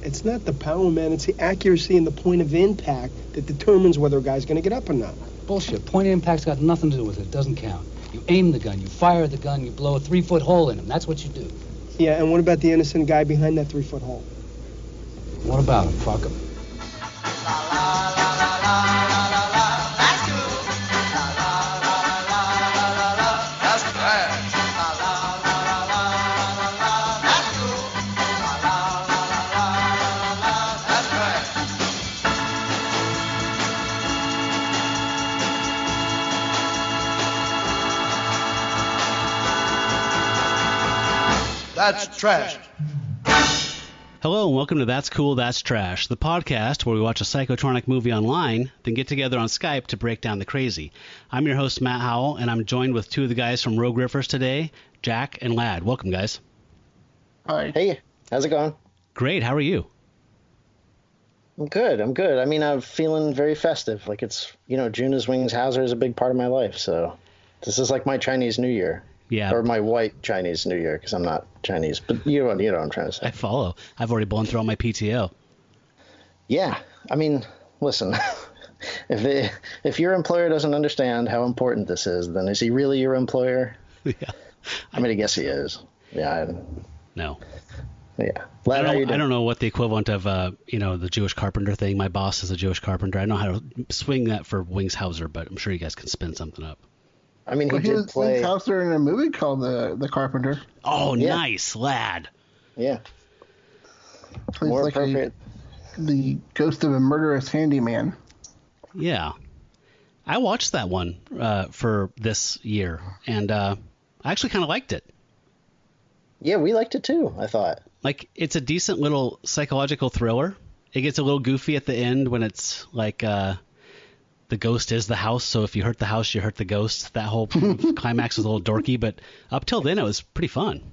It's not the power, man. It's the accuracy and the point of impact that determines whether a guy's going to get up or not. Bullshit. Point of impact's got nothing to do with it. It doesn't count. You aim the gun, you fire the gun, you blow a 3-foot hole in him. That's what you do. Yeah, and what about the innocent guy behind that 3-foot hole? What about him? Fuck him. That's trash. Hello and welcome to That's Cool, That's Trash, the podcast where we watch a psychotronic movie online, then get together on Skype to break down the crazy. I'm your host, Matt Howell, and I'm joined with two of the guys from Rogue Riffers today, Jack and Lad. Welcome, guys. Hi. Hey, how's it going? Great. How are you? I'm good. I mean, I'm feeling very festive. Like it's, June is Wings Hauser is a big part of my life, so this is like my Chinese New Year. Yeah. Or my white Chinese New Year, because I'm not Chinese. But you know what I'm trying to say. I follow. I've already blown through all my PTO. Yeah. I mean, listen, if your employer doesn't understand how important this is, then is he really your employer? Yeah. I mean, I guess he is. Yeah. No. Yeah. I don't know what the equivalent of, the Jewish carpenter thing. My boss is a Jewish carpenter. I know how to swing that for Wings Hauser, but I'm sure you guys can spin something up. I mean, he did play Wings Hauser in a movie called The Carpenter. Oh, yeah. Nice, Lad. Yeah. More like appropriate. The ghost of a murderous handyman. Yeah. I watched that one for this year, and I actually kind of liked it. Yeah, we liked it too, I thought. Like, it's a decent little psychological thriller. It gets a little goofy at the end when it's like... the ghost is the house, so if you hurt the house, you hurt the ghost. That whole climax was a little dorky, but up till then, it was pretty fun.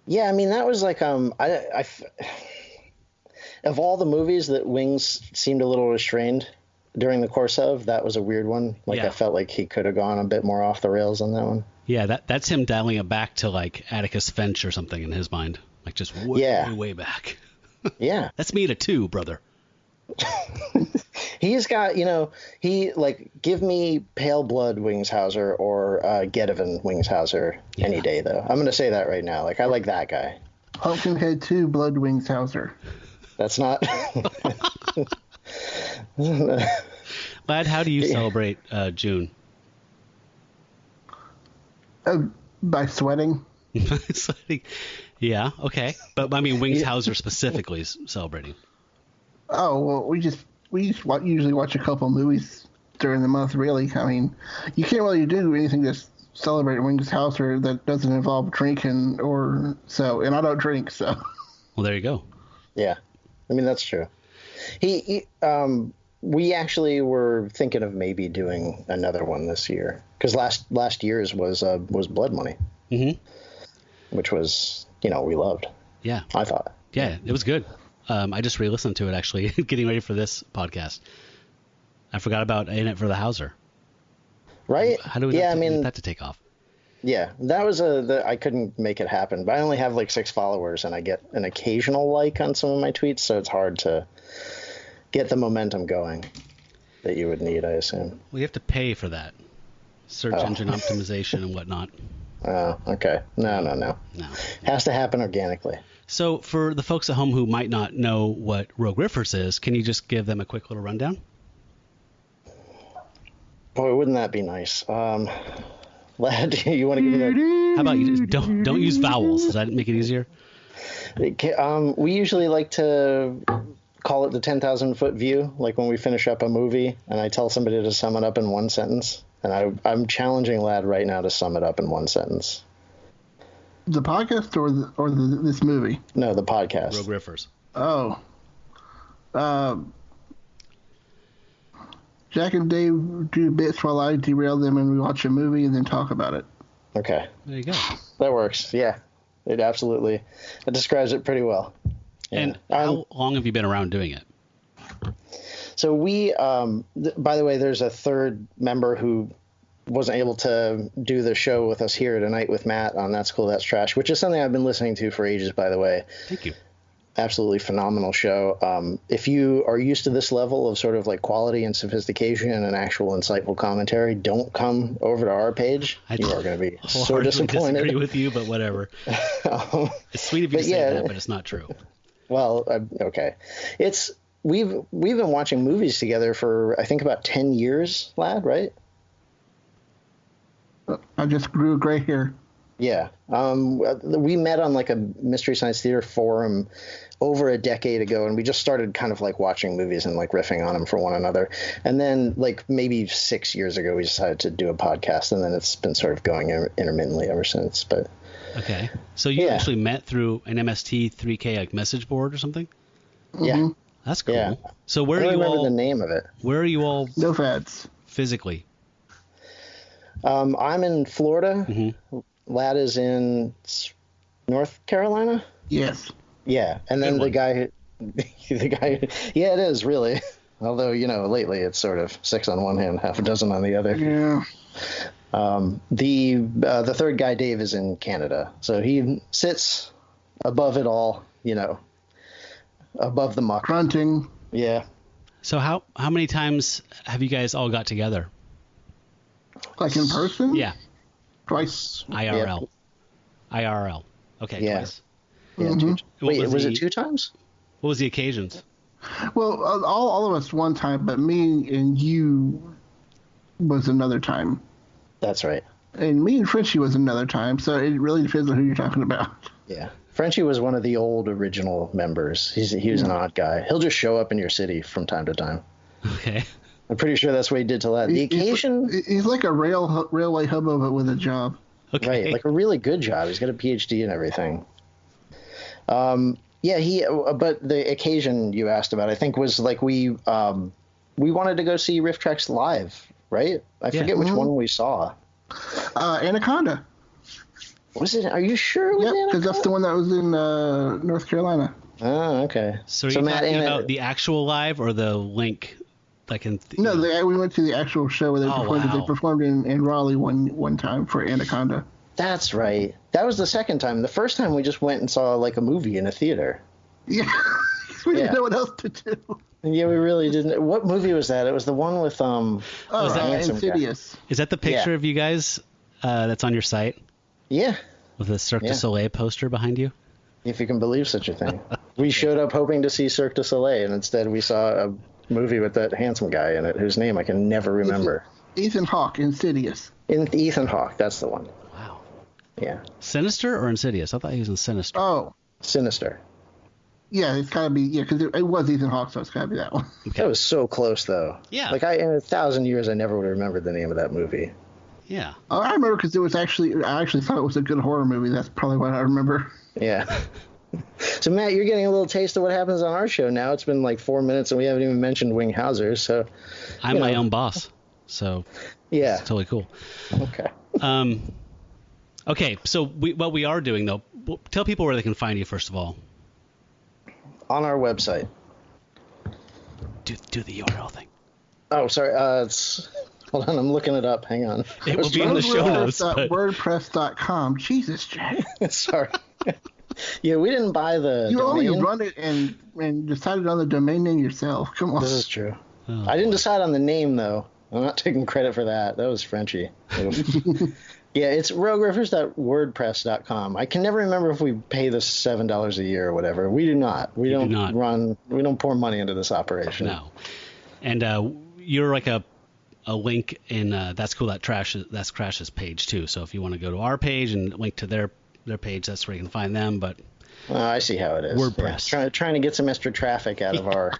Yeah, I mean, that was like, of all the movies that Wings seemed a little restrained during the course of, that was a weird one. Like, yeah. I felt like he could have gone a bit more off the rails on that one. Yeah, that's him dialing it back to, like, Atticus Finch or something in his mind. Like, just way back. Yeah. That's me to 2, brother. He's got, give me Pale Blood Wings Hauser or Getaven Wings Hauser any day, though. I'm going to say that right now. Like, I like that guy. Pumpkinhead 2 Blood Wings Hauser. That's not... Lad, how do you celebrate June? By sweating. Sweating. Yeah, okay. But, I mean, Wings Hauser specifically is celebrating. Oh, well, we usually watch a couple movies during the month, really. I mean, you can't really do anything to celebrate Wings Hauser that doesn't involve drinking and I don't drink, so. Well, there you go. Yeah. I mean, that's true. We actually were thinking of maybe doing another one this year, because last year's was Blood Money. Mm-hmm. Which was, we loved. Yeah. I thought. Yeah, it was good. I just re-listened to it, actually, getting ready for this podcast. I forgot about In It for the Hauser. Right? How do we get that to take off? Yeah, that was I couldn't make it happen. But I only have like 6 followers, and I get an occasional like on some of my tweets, so it's hard to get the momentum going that you would need, I assume. Well, you have to pay for that. Search engine optimization and whatnot. Oh, okay. No. Has to happen organically. So for the folks at home who might not know what Rogue Riffers is, can you just give them a quick little rundown? Boy, wouldn't that be nice? Lad, you want to give me that? How about you just don't use vowels? Does that make it easier? We usually like to call it the 10,000-foot view, like when we finish up a movie, and I tell somebody to sum it up in one sentence. And I'm challenging Lad right now to sum it up in one sentence. The podcast or this movie? No, the podcast. Rogue Riffers. Oh. Jack and Dave do bits while I derail them and we watch a movie and then talk about it. Okay. There you go. That works. Yeah. It describes it pretty well. Yeah. And how long have you been around doing it? So we, by the way, there's a third member who wasn't able to do the show with us here tonight with Matt on That's Cool, That's Trash, which is something I've been listening to for ages, by the way. Thank you. Absolutely phenomenal show. If you are used to this level of sort of like quality and sophistication and actual insightful commentary, don't come over to our page. You are going to be so disappointed. I disagree with you, but whatever. It's sweet of you to say that, but it's not true. Well, okay. We've been watching movies together for I think about 10 years, lad, right? I just grew gray hair. Yeah. We met on like a Mystery Science Theater forum over a decade ago, and we just started kind of like watching movies and like riffing on them for one another. And then like maybe 6 years ago, we decided to do a podcast, and then it's been sort of going intermittently ever since. But okay. So you actually met through an MST3K like message board or something? Yeah. Mm-hmm. That's cool. Yeah. So where I are don't you remember all? the name of it. Where are you all? No fads. Physically. I'm in Florida. Mm-hmm. Lad is in North Carolina. Yes. Yeah, and then the guy, yeah, it is really. Although lately it's sort of 6 on one hand, half a dozen on the other. Yeah. The third guy, Dave, is in Canada, so he sits above it all. Above the muck. Grunting. Yeah. So how many times have you guys all got together? Like in person? Yeah. Twice. IRL. Yeah. IRL. Okay. Yeah. Twice. Yeah. Mm-hmm. Wait, was it 2 times? What was the occasions? Well, all of us one time, but me and you was another time. That's right. And me and Frenchie was another time, so it really depends on who you're talking about. Yeah. Frenchie was one of the old original members. He was an odd guy. He'll just show up in your city from time to time. Okay. I'm pretty sure that's what he did to Lad. The occasion... He's like a railway hubbo, but with a job. Okay. Right, like a really good job. He's got a PhD and everything. But the occasion you asked about, I think, was like we wanted to go see Riff Tracks live, right? I forget which one we saw. Anaconda. Was it? Are you sure it was Yep, because Anaconda? that's the one that was in North Carolina. Oh, okay. So are you talking about the actual live or the link? Like in No, we went to the actual show where they performed. Wow. They performed in Raleigh one time for Anaconda. That's right. That was the second time. The first time we just went and saw like a movie in a theater. Yeah, we didn't know what else to do. Yeah, we really didn't. What movie was that? It was the one with Insidious. Is that the picture of you guys that's on your site? Yeah. With the Cirque du Soleil poster behind you? If you can believe such a thing. We showed up hoping to see Cirque du Soleil, and instead we saw a movie with that handsome guy in it, whose name I can never remember. Ethan Hawke, Insidious. Ethan Hawke, that's the one. Wow. Yeah. Sinister or Insidious? I thought he was in Sinister. Oh. Sinister. Yeah, it's gotta be, because it was Ethan Hawke, so it's gotta be that one. Okay. That was so close, though. Yeah. Like, in 1,000 years, I never would have remembered the name of that movie. Yeah. Oh, I remember because I actually thought it was a good horror movie. That's probably what I remember. Yeah. So, Matt, you're getting a little taste of what happens on our show now. It's been like 4 minutes, and we haven't even mentioned Wings Hauser, so... I'm my own boss, so... Yeah. It's totally cool. Okay. Okay, so what we are doing, though, tell people where they can find you, first of all. On our website. Do the URL thing. Oh, sorry. Hold on, I'm looking it up. Hang on. It will be in the show notes. But... WordPress.com. Jesus, Jack. Sorry. Yeah, we didn't buy the You domain. only run it and decided on the domain name yourself. Come on. This is true. Oh, I didn't decide on the name, though. I'm not taking credit for that. That was Frenchie. Yeah, it's rogueriffers.wordpress.com. I can never remember if we pay this $7 a year or whatever. We do not. We don't pour money into this operation. No. And you're like a link in That's Cool, That's Crash's page, too. So if you want to go to our page and link to their page, that's where you can find them. But I see how it is. WordPress. Yeah, trying to get some extra traffic out of our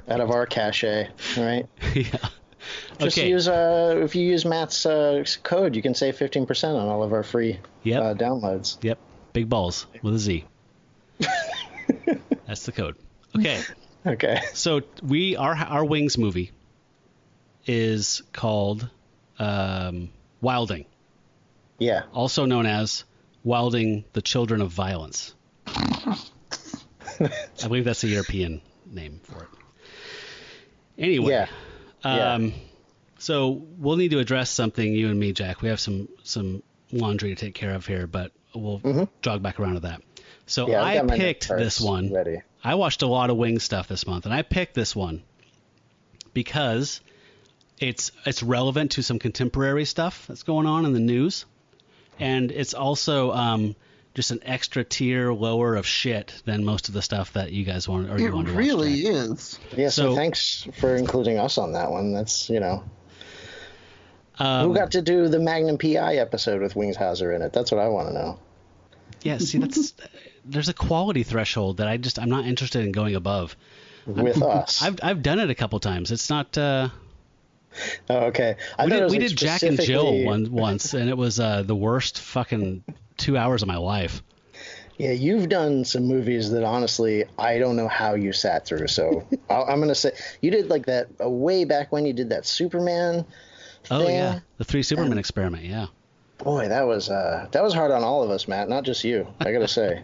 out of our cache, right? Yeah. Just use if you use Matt's code, you can save 15% on all of our free downloads. Yep. Big balls with a Z. That's the code. Okay. Okay. So our Wings movie is called Wilding, Yeah. also known as Wilding the Children of Violence. I believe that's the European name for it. Anyway, so we'll need to address something, you and me, Jack. We have some laundry to take care of here, but we'll jog back around to that. So I picked this one. Ready. I watched a lot of Wings stuff this month, and I picked this one because it's relevant to some contemporary stuff that's going on in the news, and it's also just an extra tier lower of shit than most of the stuff that you guys want to watch. It really is. Yeah, so thanks for including us on that one. That's, who got to do the Magnum PI episode with Wings Hauser in it? That's what I want to know. Yeah, see, there's a quality threshold that I'm not interested in going above. With us. I've done it a couple times. It's not... Oh, okay. We did Jack and Jill once, and it was the worst fucking 2 hours of my life. Yeah, you've done some movies that honestly I don't know how you sat through. So I'm going to say you did like that way back when you did that Superman thing. Oh yeah, the 3 Superman experiment. Yeah. Boy, that was hard on all of us, Matt. Not just you. I got to say.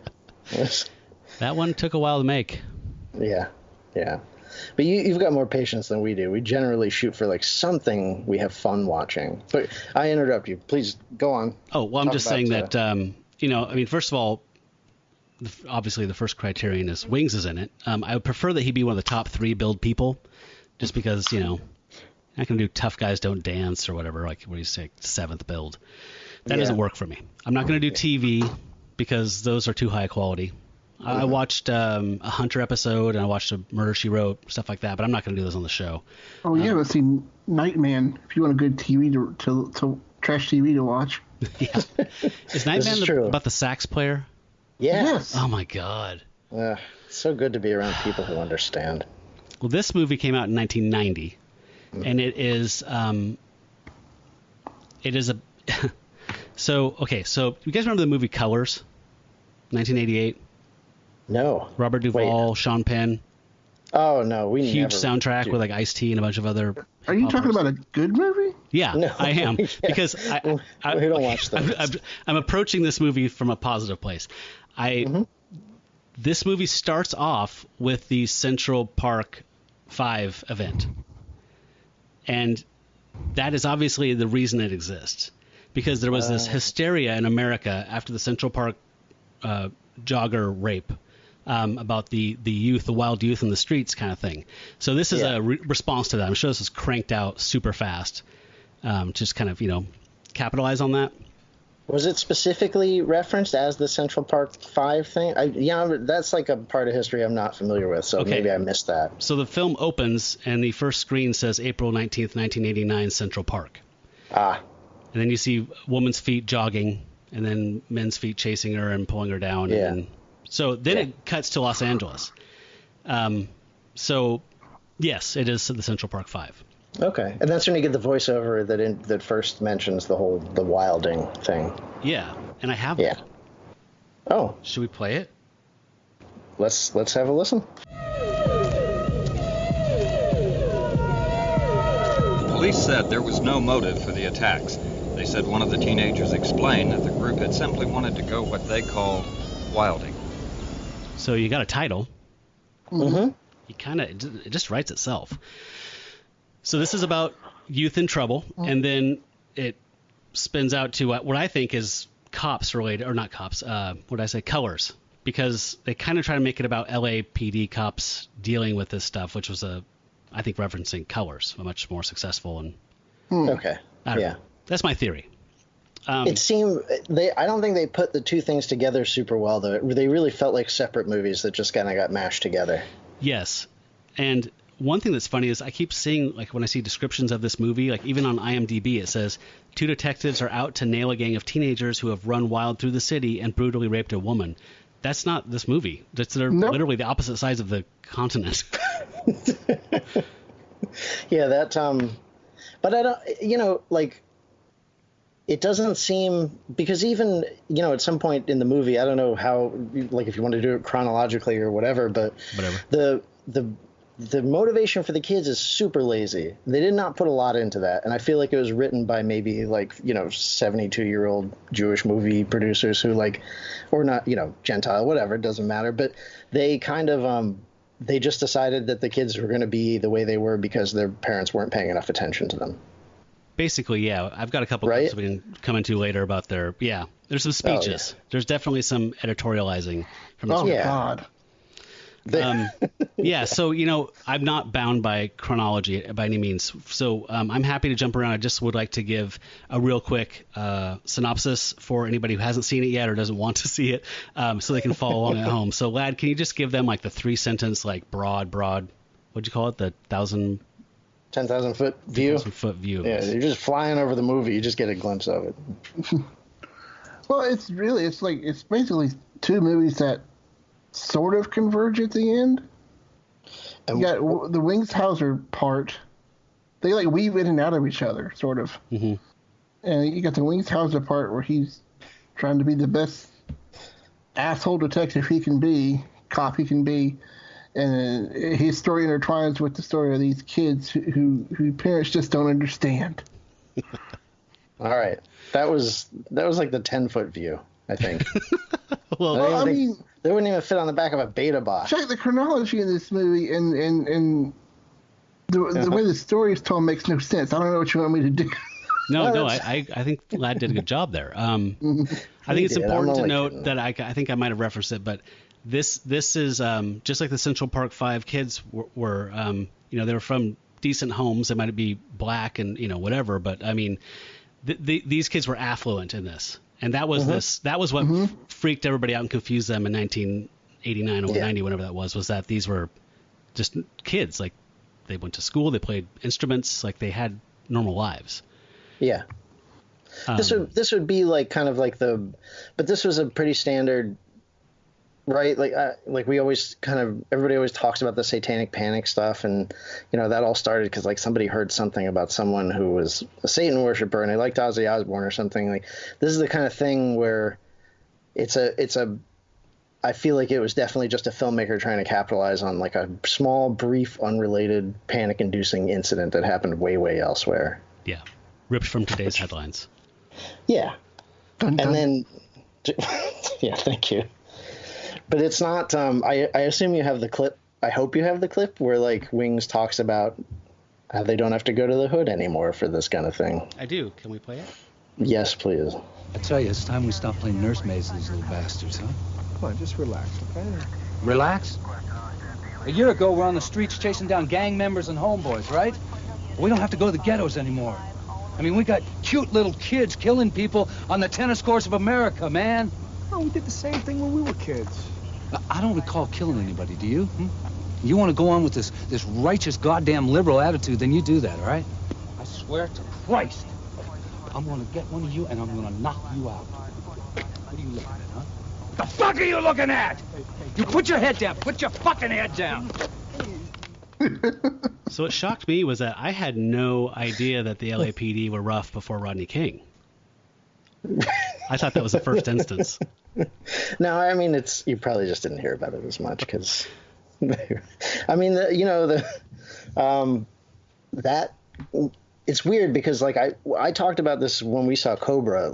That one took a while to make. Yeah. But you've got more patience than we do. We generally shoot for like something we have fun watching. But I interrupt you. Please go on. Oh, well, I'm just saying that, first of all, obviously the first criterion is Wings is in it. I would prefer that he be one of the top 3 build people, just because, I can do Tough Guys Don't Dance or whatever, like what do you say, 7th build. That doesn't work for me. I'm not going to do TV because those are too high quality. I watched a Hunter episode and I watched a Murder, She Wrote, stuff like that, but I'm not going to do those on the show. Oh, yeah, let's see Nightman, if you want a good TV to trash TV to watch. Yeah. Is Nightman about the sax player? Yeah. Yes. Oh, my God. It's so good to be around people who understand. Well, this movie came out in 1990, and it is a... So you guys remember the movie Colors, 1988? No. Robert Duvall, Sean Penn. Oh, no. Huge soundtrack with like Ice-T and a bunch of other... Are you talking about a good movie? Yeah, no. I am. Because I don't watch those. I'm approaching this movie from a positive place. This movie starts off with the Central Park 5 event. And that is obviously the reason it exists. Because there was this hysteria in America after the Central Park jogger rape about the youth, the wild youth in the streets kind of thing. So this is a response to that. I'm sure this is cranked out super fast. Just kind of, capitalize on that. Was it specifically referenced as the Central Park 5 thing? That's like a part of history I'm not familiar with, so maybe I missed that. So the film opens, and the first screen says April 19th, 1989, Central Park. And then you see woman's feet jogging, and then men's feet chasing her and pulling her down. Yeah. And then it cuts to Los Angeles. So, yes, it is the Central Park 5. Okay. And that's when you get the voiceover that first mentions the wilding thing. Yeah. And I have it. Oh. Should we play it? Let's have a listen. Police said there was no motive for the attacks. They said one of the teenagers explained that the group had simply wanted to go what they called wilding. So you got a title. Mm-hmm. It just writes itself. So this is about youth in trouble, and then it spins out to what I think is cops related, or not cops, Colors, because they kind of try to make it about LAPD cops dealing with this stuff, which was I think referencing Colors, a much more successful and... Okay. I don't know. That's my theory. It seemed I don't think they put the two things together super well, though. They really felt like separate movies that just kind of got mashed together. Yes. And one thing that's funny is I keep seeing, like, when I see descriptions of this movie, like even on IMDb, it says 2 detectives are out to nail a gang of teenagers who have run wild through the city and brutally raped a woman. That's not this movie. They're literally the opposite sides of the continent. Yeah, that but I don't, it doesn't seem, because even, at some point in the movie, I don't know how, like, if you want to do it chronologically or whatever, but the motivation for the kids is super lazy. They did not put a lot into that, and I feel like it was written by maybe 72-year-old Jewish movie producers who or not, Gentile, whatever, it doesn't matter. But they kind of they just decided that the kids were going to be the way they were because their parents weren't paying enough attention to them. Basically, yeah. I've got a couple Right? clips we can come into later about their. Yeah, there's some speeches. Oh, yeah. There's definitely some editorializing from the Oh, Yeah. God. Yeah, so, I'm not bound by chronology by any means. So I'm happy to jump around. I just would like to give a real quick synopsis for anybody who hasn't seen it yet or doesn't want to see it so they can follow along at home. So, Lad, can you just give them the 3-sentence, broad, what'd you call it? The 10,000 foot view. foot view. Yeah, you're just flying over the movie. You just get a glimpse of it. Well, it's basically two movies that sort of converge at the end. And You got the Wings Hauser part. They weave in and out of each other, sort of. Mm-hmm. And you got the Wings Hauser part where he's trying to be the best asshole detective he can be, cop he can be. And his story intertwines with the story of these kids who parents just don't understand. all right, that was like the 10-foot view, I think. Well, They wouldn't even fit on the back of a beta box. Check the chronology in this movie, and the way the story is told makes no sense. I don't know what you want me to do. No, I think Lad did a good job there. I think it's did. important I'm to only note kidding. that I think I might have referenced it, but this is just like the Central Park 5 kids were they were from decent homes. They might be black and whatever, but I mean, these kids were affluent in this, and that was that was what freaked everybody out and confused them in 1989 or 90, whenever that was that these were just kids. They went to school, they played instruments, they had normal lives. Yeah. This would be but this was a pretty standard, right? We always everybody always talks about the satanic panic stuff, and that all started because somebody heard something about someone who was a Satan worshiper and they liked Ozzy Osbourne or something. This is the kind of thing where I feel like it was definitely just a filmmaker trying to capitalize on a small, brief, unrelated, panic-inducing incident that happened way, way elsewhere. Yeah, ripped from today's headlines. Yeah. Dun, dun. And then, yeah, thank you. But it's not, I assume you have the clip. I hope you have the clip where Wings talks about how they don't have to go to the hood anymore for this kind of thing. I do. Can we play it? Yes, please. I tell you, it's time we stop playing nursemaids to these little bastards, huh? Come on, just relax, okay? Relax? A year ago, we're on the streets chasing down gang members and homeboys, right? We don't have to go to the ghettos anymore. I mean, we got cute little kids killing people on the tennis courts of America, man. Oh, we did the same thing when we were kids. I don't recall killing anybody, do you? You want to go on with this righteous goddamn liberal attitude, then you do that, all right? I swear to Christ, I'm going to get one of you and I'm going to knock you out. What are you looking at, huh? The fuck are you looking at? You put your head down. Put your fucking head down. So what shocked me was that I had no idea that the LAPD were rough before Rodney King. I thought that was the first instance. No, I mean, you probably just didn't hear about it as much because, I mean, that it's weird because I talked about this when we saw Cobra.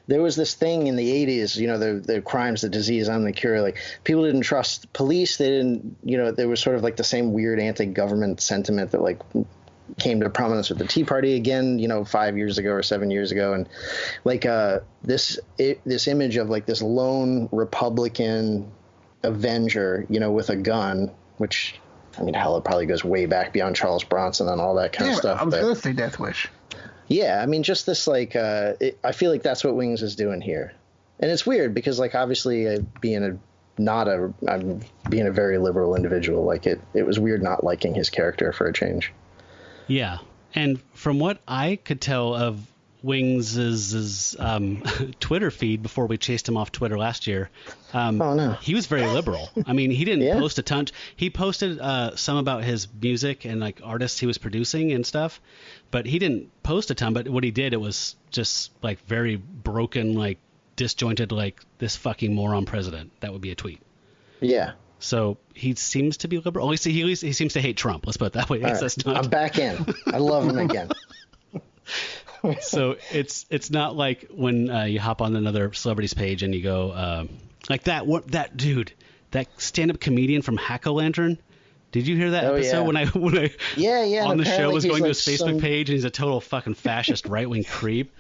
There was this thing in the 80s, the crimes, the disease, I'm the cure. People didn't trust police. They didn't, there was sort of the same weird anti-government sentiment that came to prominence with the Tea Party again, 5 years ago or 7 years ago. And this image of this lone Republican avenger, with a gun, which, I mean, hell, it probably goes way back beyond Charles Bronson and all that kind of stuff. I was going to say Death Wish. Yeah, I mean, just this, I feel like that's what Wings is doing here. And it's weird because, obviously, being a very liberal individual, it was weird not liking his character for a change. Yeah, and from what I could tell of Wings' Twitter feed before we chased him off Twitter last year, he was very liberal. I mean, he didn't post a ton. He posted some about his music and artists he was producing and stuff, but he didn't post a ton. But what he did, it was just very broken, disjointed, this fucking moron president. That would be a tweet. Yeah. So he seems to be liberal. At least he seems to hate Trump. Let's put it that way. Right. That's not... I'm back in. I love him again. So it's not like when you hop on another celebrity's page and you go like that dude, that stand-up comedian from Hack-O-Lantern. Did you hear that episode yeah. when I Yeah. on the show was going to like his Facebook page and he's a total fucking fascist right-wing creep?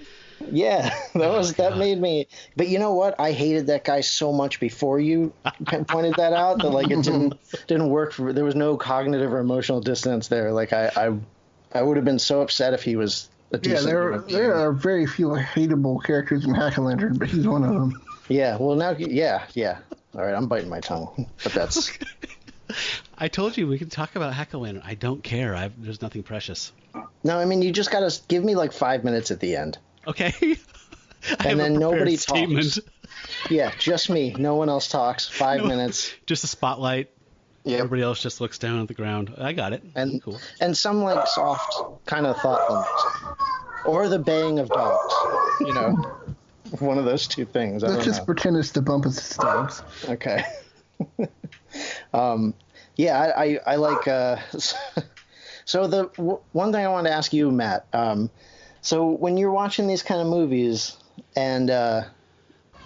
Yeah, that made me. But you know what? I hated that guy so much before you pointed that out that like it didn't work. There was no cognitive or emotional dissonance there. Like I would have been so upset if he was a decent. Yeah, there are very few hateable characters in Hack-O-Lantern, but he's one of them. Yeah. Well, now, yeah. All right, I'm biting my tongue, but that's. I told you we can talk about Hack-O-Lantern. I don't care. There's nothing precious. No, I mean you just gotta give me like 5 minutes at the end. Okay. And then nobody statement. talks. Yeah, just me. No one else talks. 5 minutes. Just a spotlight. Yeah. Everybody else just looks down at the ground. I got it. And cool. And some like soft kind of thoughtfulness, or the baying of dogs. You know, one of those two things. Let's just pretend it's the bump of the dogs. Okay. Yeah, I like. So the one thing I wanted to ask you, Matt. So when you're watching these kind of movies, and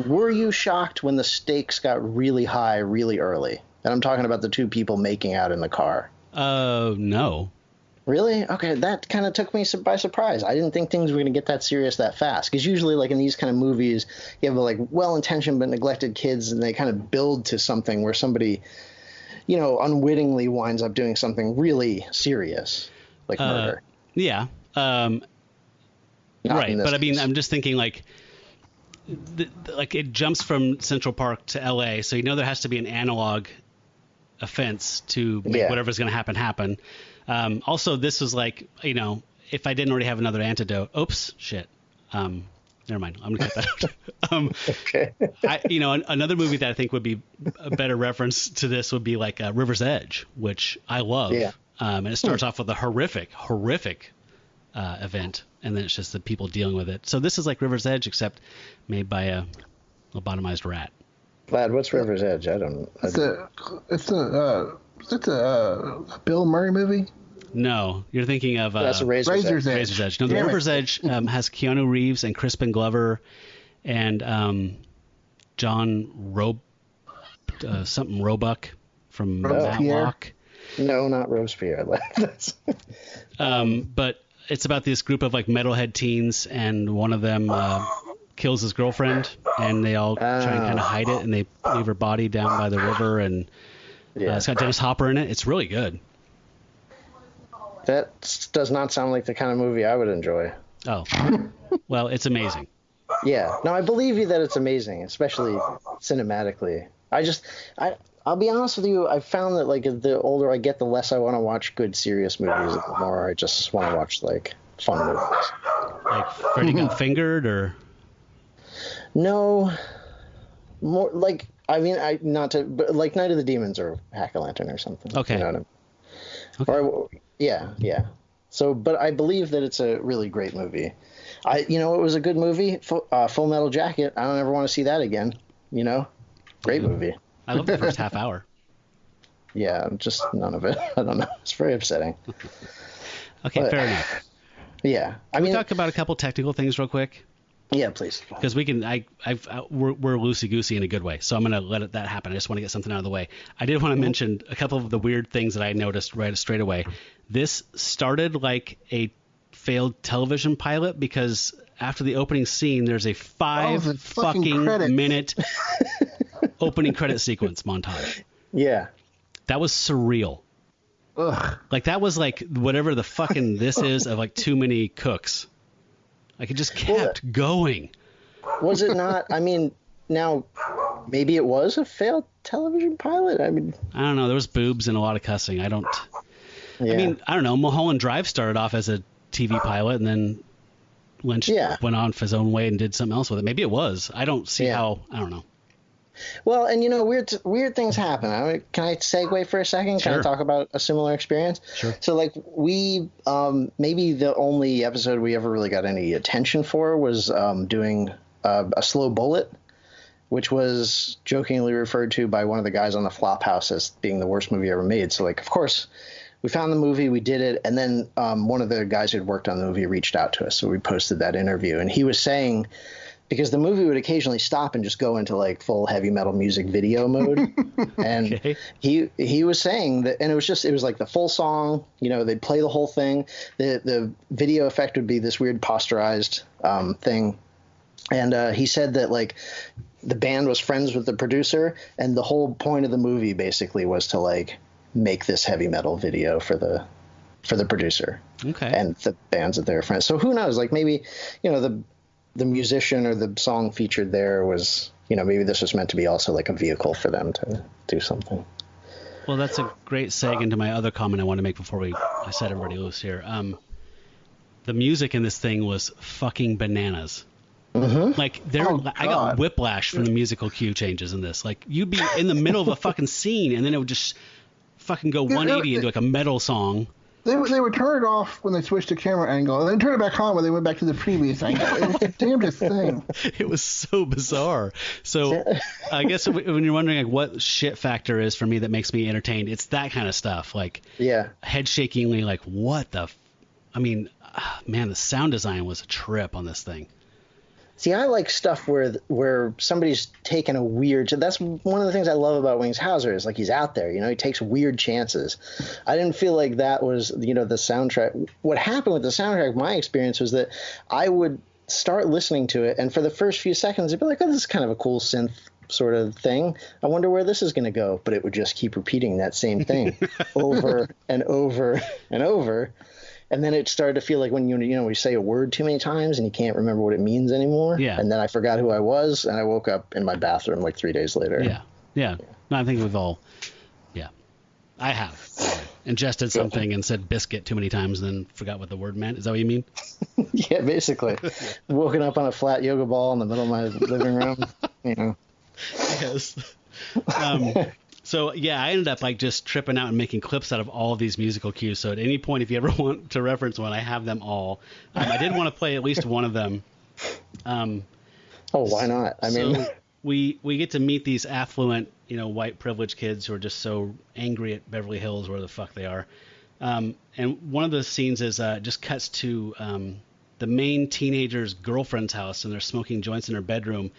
were you shocked when the stakes got really high really early? And I'm talking about the two people making out in the car. No. Really? Okay, that kind of took me by surprise. I didn't think things were going to get that serious that fast. Because usually, like in these kind of movies, you have like well-intentioned but neglected kids, and they kind of build to something where somebody, you know, unwittingly winds up doing something really serious, like murder. Yeah. Right, but I mean, I'm just thinking like it jumps from Central Park to L.A., so you know there has to be an analog offense to make whatever's going to happen. Also, this was like, you know, if I didn't already have another antidote. Oops, shit. Never mind. I'm gonna cut that out. Okay. Another movie that I think would be a better reference to this would be like River's Edge, which I love. Yeah. And it starts off with a horrific event, and then it's just the people dealing with it. So this is like River's Edge, except made by a lobotomized rat. Vlad, what's River's Edge? It's a Bill Murray movie. No, you're thinking of that's Razor's Edge. Razor's Edge. No, the River's Edge has Keanu Reeves and Crispin Glover and John Roebuck from Matlock. No, not Robespierre. But it's about this group of like metalhead teens, and one of them kills his girlfriend, and they all try and kind of hide it, and they leave her body down by the river, and it's got Dennis Hopper in it. It's really good. That does not sound like the kind of movie I would enjoy. Oh, well, it's amazing. Yeah, no, I believe you that it's amazing, especially cinematically. I'll be honest with you, I've found that like the older I get, the less I want to watch good serious movies, and the more I just want to watch like fun movies. Like Freddy Got Fingered, or no, more like but like Night of the Demons or Hack-O-Lantern or something. Okay. You know what I mean? Okay. Or, yeah. So, but I believe that it's a really great movie. It was a good movie. Full Metal Jacket. I don't ever want to see that again. You know, great movie. I love the first half hour. Yeah, just none of it. I don't know. It's very upsetting. Okay, fair enough. Yeah, Can we talk about a couple technical things real quick? Yeah, please. Because we can. We're loosey goosey in a good way, so I'm gonna let that happen. I just want to get something out of the way. I did want to mention a couple of the weird things that I noticed right straight away. This started like a failed television pilot because after the opening scene, there's a 5 fucking minute opening credit sequence montage. Yeah, that was surreal. Ugh. Like that was like whatever the fucking this is of like Too Many Cooks. Like it just kept going. Was it not? I mean, now maybe it was a failed television pilot. I mean, I don't know. There was boobs and a lot of cussing. I don't know. Mulholland Drive started off as a TV pilot, and then Lynch went on for his own way and did something else with it. Maybe it was. I don't see how. I don't know. Well, and weird things happen. Can I segue for a second? Sure. Can I talk about a similar experience? Sure. So like we maybe the only episode we ever really got any attention for was doing a slow bullet. which was jokingly referred to by one of the guys on the Flophouse as being the worst movie ever made. So, like, of course, we found the movie, we did it, and then one of the guys who had worked on the movie reached out to us, so we posted that interview. And he was saying, because the movie would occasionally stop and just go into like full heavy metal music video mode, and Okay. he was saying that, and it was like the full song, you know, they'd play the whole thing. The video effect would be this weird posterized thing, and he said that like the band was friends with the producer, and the whole point of the movie basically was to like make this heavy metal video for the producer. Okay. And the bands that they were friends. So who knows? Like maybe, you know, the musician or the song featured there was, you know, maybe this was meant to be also like a vehicle for them to do something. Well, that's a great seg into my other comment I want to make before I set everybody loose here. The music in this thing was fucking bananas. Mm-hmm. Like I got God. whiplash from the musical cue changes in this. Like you'd be in the middle of a fucking scene and then it would just fucking go 180 into like a metal song. They would turn it off when they switched the camera angle, and then turn it back on when they went back to the previous angle. It was the damnedest thing. It was so bizarre. So I guess when you're wondering like what shit factor is for me that makes me entertained, it's that kind of stuff. Like Yeah. head shakingly, like what the I mean, man, the sound design was a trip on this thing. See, I like stuff where somebody's taken a weird. That's one of the things I love about Wings Hauser is like he's out there. You know, he takes weird chances. I didn't feel like that was, you know, the soundtrack. What happened with the soundtrack, my experience was that I would start listening to it, and for the first few seconds, it'd be like, oh, this is kind of a cool synth sort of thing. I wonder where this is going to go. But it would just keep repeating that same thing over and over and over. And then it started to feel like when you say a word too many times and you can't remember what it means anymore. Yeah. And then I forgot who I was, and I woke up in my bathroom like 3 days later. Yeah. No, I think we've all, I have ingested something and said biscuit too many times and then forgot what the word meant. Is that what you mean? Yeah, basically. Woken up on a flat yoga ball in the middle of my living room. You know. Yes. So, yeah, I ended up like just tripping out and making clips out of all of these musical cues. So at any point, if you ever want to reference one, I have them all. I did want to play at least one of them. Why not? I mean, so we get to meet these affluent, white privileged kids who are just so angry at Beverly Hills, where the fuck they are. And one of the scenes is just cuts to the main teenager's girlfriend's house, and they're smoking joints in her bedroom.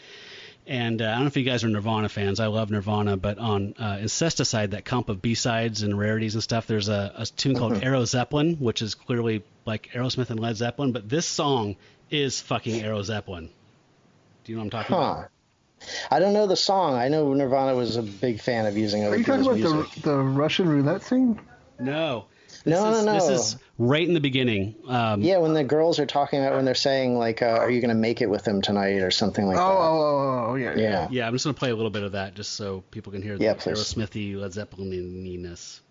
And I don't know if you guys are Nirvana fans. I love Nirvana, but on Incesticide, that comp of B-sides and rarities and stuff, there's a tune called Aero Zeppelin, which is clearly like Aerosmith and Led Zeppelin, but this song is fucking Aero Zeppelin. Do you know what I'm talking about? I don't know the song. I know Nirvana was a big fan of using other Are you talking people's about music. the Russian roulette scene? No. No. This is right in the beginning. Yeah, when the girls are talking about when they're saying, like, are you going to make it with him tonight or something like that. Oh, yeah. Yeah. Yeah, I'm just going to play a little bit of that just so people can hear the please. Aerosmithy, Led Zeppelin-iness.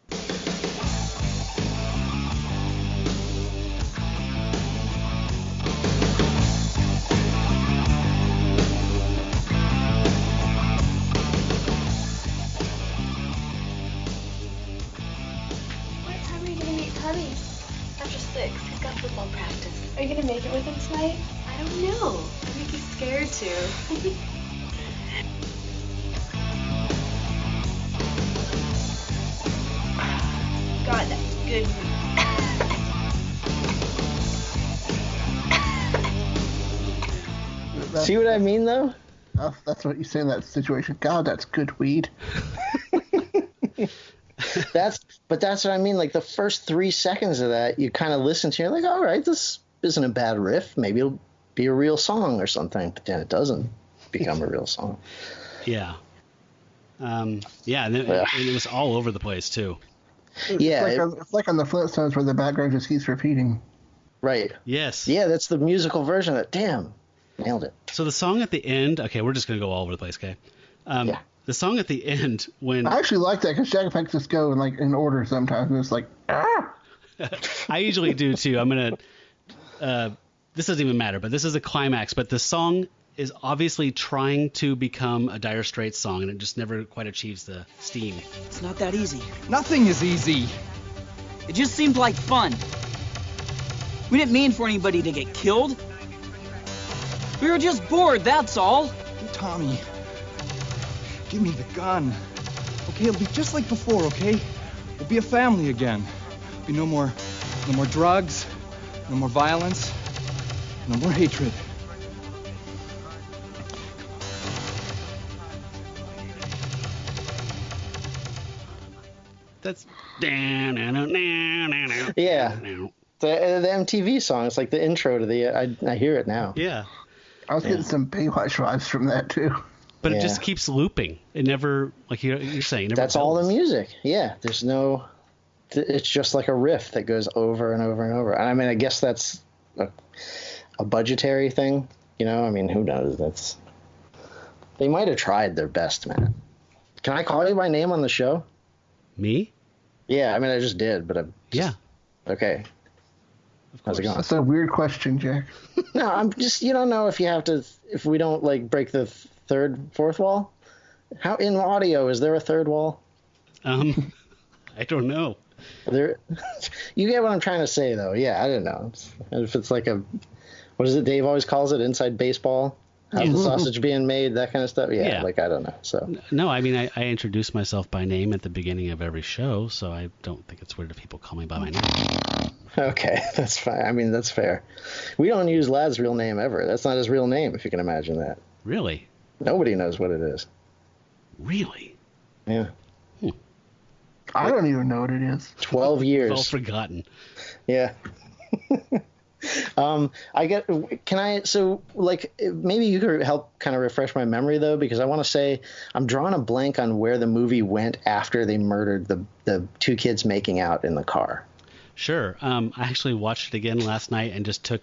After 6, he's got football practice. Are you gonna make it with him tonight? I don't know. I think he's scared to. God, that's good. See what I mean, though? That's what you say in that situation. God, that's good weed. That's what I mean. Like the first 3 seconds of that, you kind of listen to, you're like, all right, this isn't a bad riff. Maybe it'll be a real song or something. But then it doesn't become a real song. Yeah. And it was all over the place too. Yeah. It's like on the Flintstones where the background just keeps repeating. Right. Yes. Yeah, that's the musical version of it. Damn. Nailed it. So the song at the end, okay, we're just going to go all over the place, okay? Yeah. The song at the end when... I actually like that because Jack Effects just go in order sometimes. And it's like, I usually do too. I'm going to... this doesn't even matter, but this is a climax. But the song is obviously trying to become a Dire Straits song, and it just never quite achieves the steam. It's not that easy. Nothing is easy. It just seemed like fun. We didn't mean for anybody to get killed. We were just bored, that's all. Tommy, Give me the gun. Okay, it'll be just like before, okay? We'll be a family again. There'll be no more drugs, no more violence, no more hatred. That's Yeah. The MTV song. It's like the intro to the. I hear it now. yeah. I was getting some Baywatch vibes from that too. But it Yeah. just keeps looping. It never, like you're saying, it never That's all the builds. music. Yeah. There's no. It's just like a riff that goes over and over and over. And I mean, I guess that's a budgetary thing. You know, I mean, who knows? They might have tried their best, man. Can I call you by name on the show? Me? Yeah, I mean, I just did, but Yeah. okay. How's it going? That's a weird question, Jack. No, I'm just, you don't know if you have to, if we don't like break the fourth wall. How in audio is there a third wall? I don't know. There, you get what I'm trying to say, though. Yeah, I don't know. If it's like what is it? Dave always calls it inside baseball. How's the sausage being made? That kind of stuff. Yeah, like I don't know. So No, I mean, I introduce myself by name at the beginning of every show, so I don't think it's weird if people call me by my name. okay, that's fine. I mean, that's fair. We don't use Lad's real name ever. That's not his real name, if you can imagine that. Really? Nobody knows what it is. Really? Yeah. I don't even know what it is. 12 years. It's all forgotten. Yeah. So like maybe you could help kind of refresh my memory though, because I want to say I'm drawing a blank on where the movie went after they murdered the two kids making out in the car. Sure. I actually watched it again last night and just took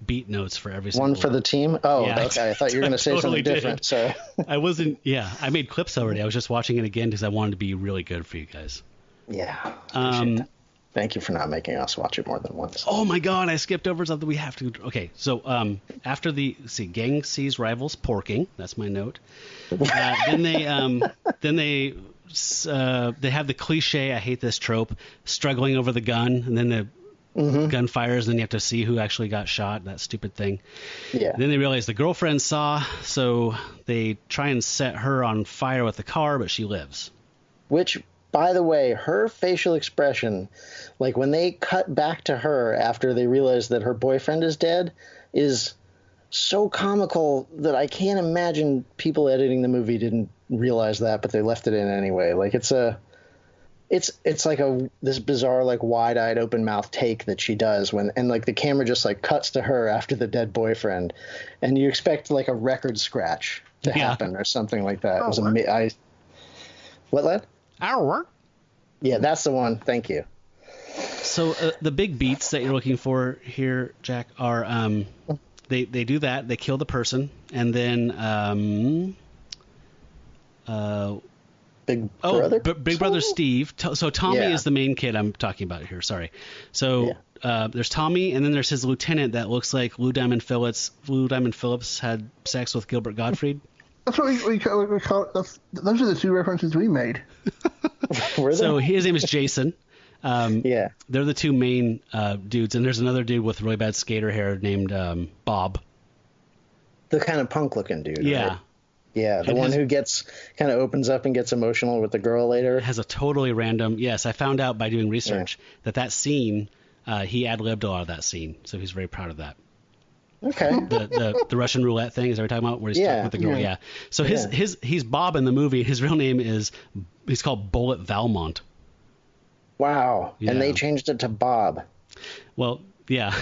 beat notes for every single one for the team. Oh, Yeah, okay. I thought you were going to say totally something different. did. So I wasn't. Yeah, I made clips already. I was just watching it again because I wanted to be really good for you guys. yeah. Appreciate that. Thank you for not making us watch it more than once. Oh my God! I skipped over something we have to. Okay, so after gang sees rivals porking. That's my note. Then they have the cliche. I hate this trope. Struggling over the gun, and then the gun fires, and then you have to see who actually got shot. That stupid thing. Yeah. Then they realize the girlfriend saw, so they try and set her on fire with the car, but she lives. Which, by the way, her facial expression, like when they cut back to her after they realize that her boyfriend is dead, is so comical that I can't imagine people editing the movie didn't realize that, but they left it in anyway. Like it's like this bizarre, like wide-eyed, open-mouthed take that she does and like the camera just like cuts to her after the dead boyfriend, and you expect like a record scratch to happen or something like that. It was what, lad? Our Yeah, that's the one. Thank you. So the big beats that you're looking for here, Jack, are they do that. They kill the person, and then Big brother. Big brother Steve. So Tommy is the main kid I'm talking about here. Sorry. So there's Tommy, and then there's his lieutenant that looks like Lou Diamond Phillips. Lou Diamond Phillips had sex with Gilbert Gottfried. That's what we call it. Those are the two references we made. So his name is Jason. Yeah. They're the two main dudes, and there's another dude with really bad skater hair named Bob. The kind of punk-looking dude. Yeah. Right? Yeah, the one who gets kind of opens up and gets emotional with the girl later. Has a totally random. Yes, I found out by doing research that scene, he ad-libbed a lot of that scene, so he's very proud of that. Okay. The Russian roulette thing is that what you're talking about, where he's talking with the girl. Yeah. So he's Bob in the movie. His real name he's called Bullet Valmont. Wow. Yeah. And they changed it to Bob. Well, yeah,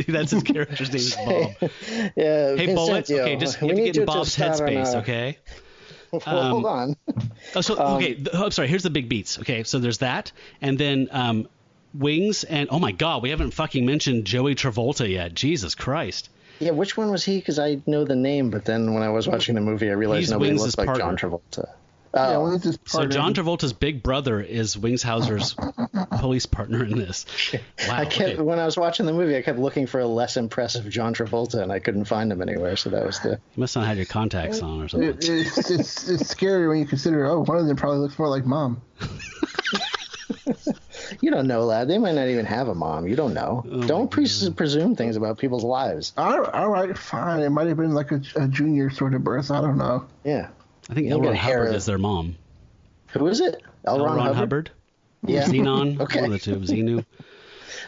that's his character's name is Bob. Yeah. Hey, Bullet. Okay, just you have to get in Bob's headspace, okay? Well, hold on. I'm sorry. Here's the big beats. Okay, so there's that, and then Wings, and oh my God, we haven't fucking mentioned Joey Travolta yet. Jesus Christ. Yeah, which one was he? Because I know the name, but then when I was watching the movie, I realized nobody looked like John Travolta. Yeah, so John Travolta's big brother is Wings Hauser's police partner in this. Wow. When I was watching the movie, I kept looking for a less impressive John Travolta, and I couldn't find him anywhere. So that was You must not have had your contacts on or something. It's scary when you consider, one of them probably looks more like Mom. You don't know, lad. They might not even have a mom. You don't know. Don't presume things about people's lives. All right, fine. It might have been like a junior sort of birth. I don't know. Yeah. I think L. Ron Hubbard is their mom. Who is it? L. Ron Hubbard? Yeah. Xenon? Okay. One of the two. Xenu?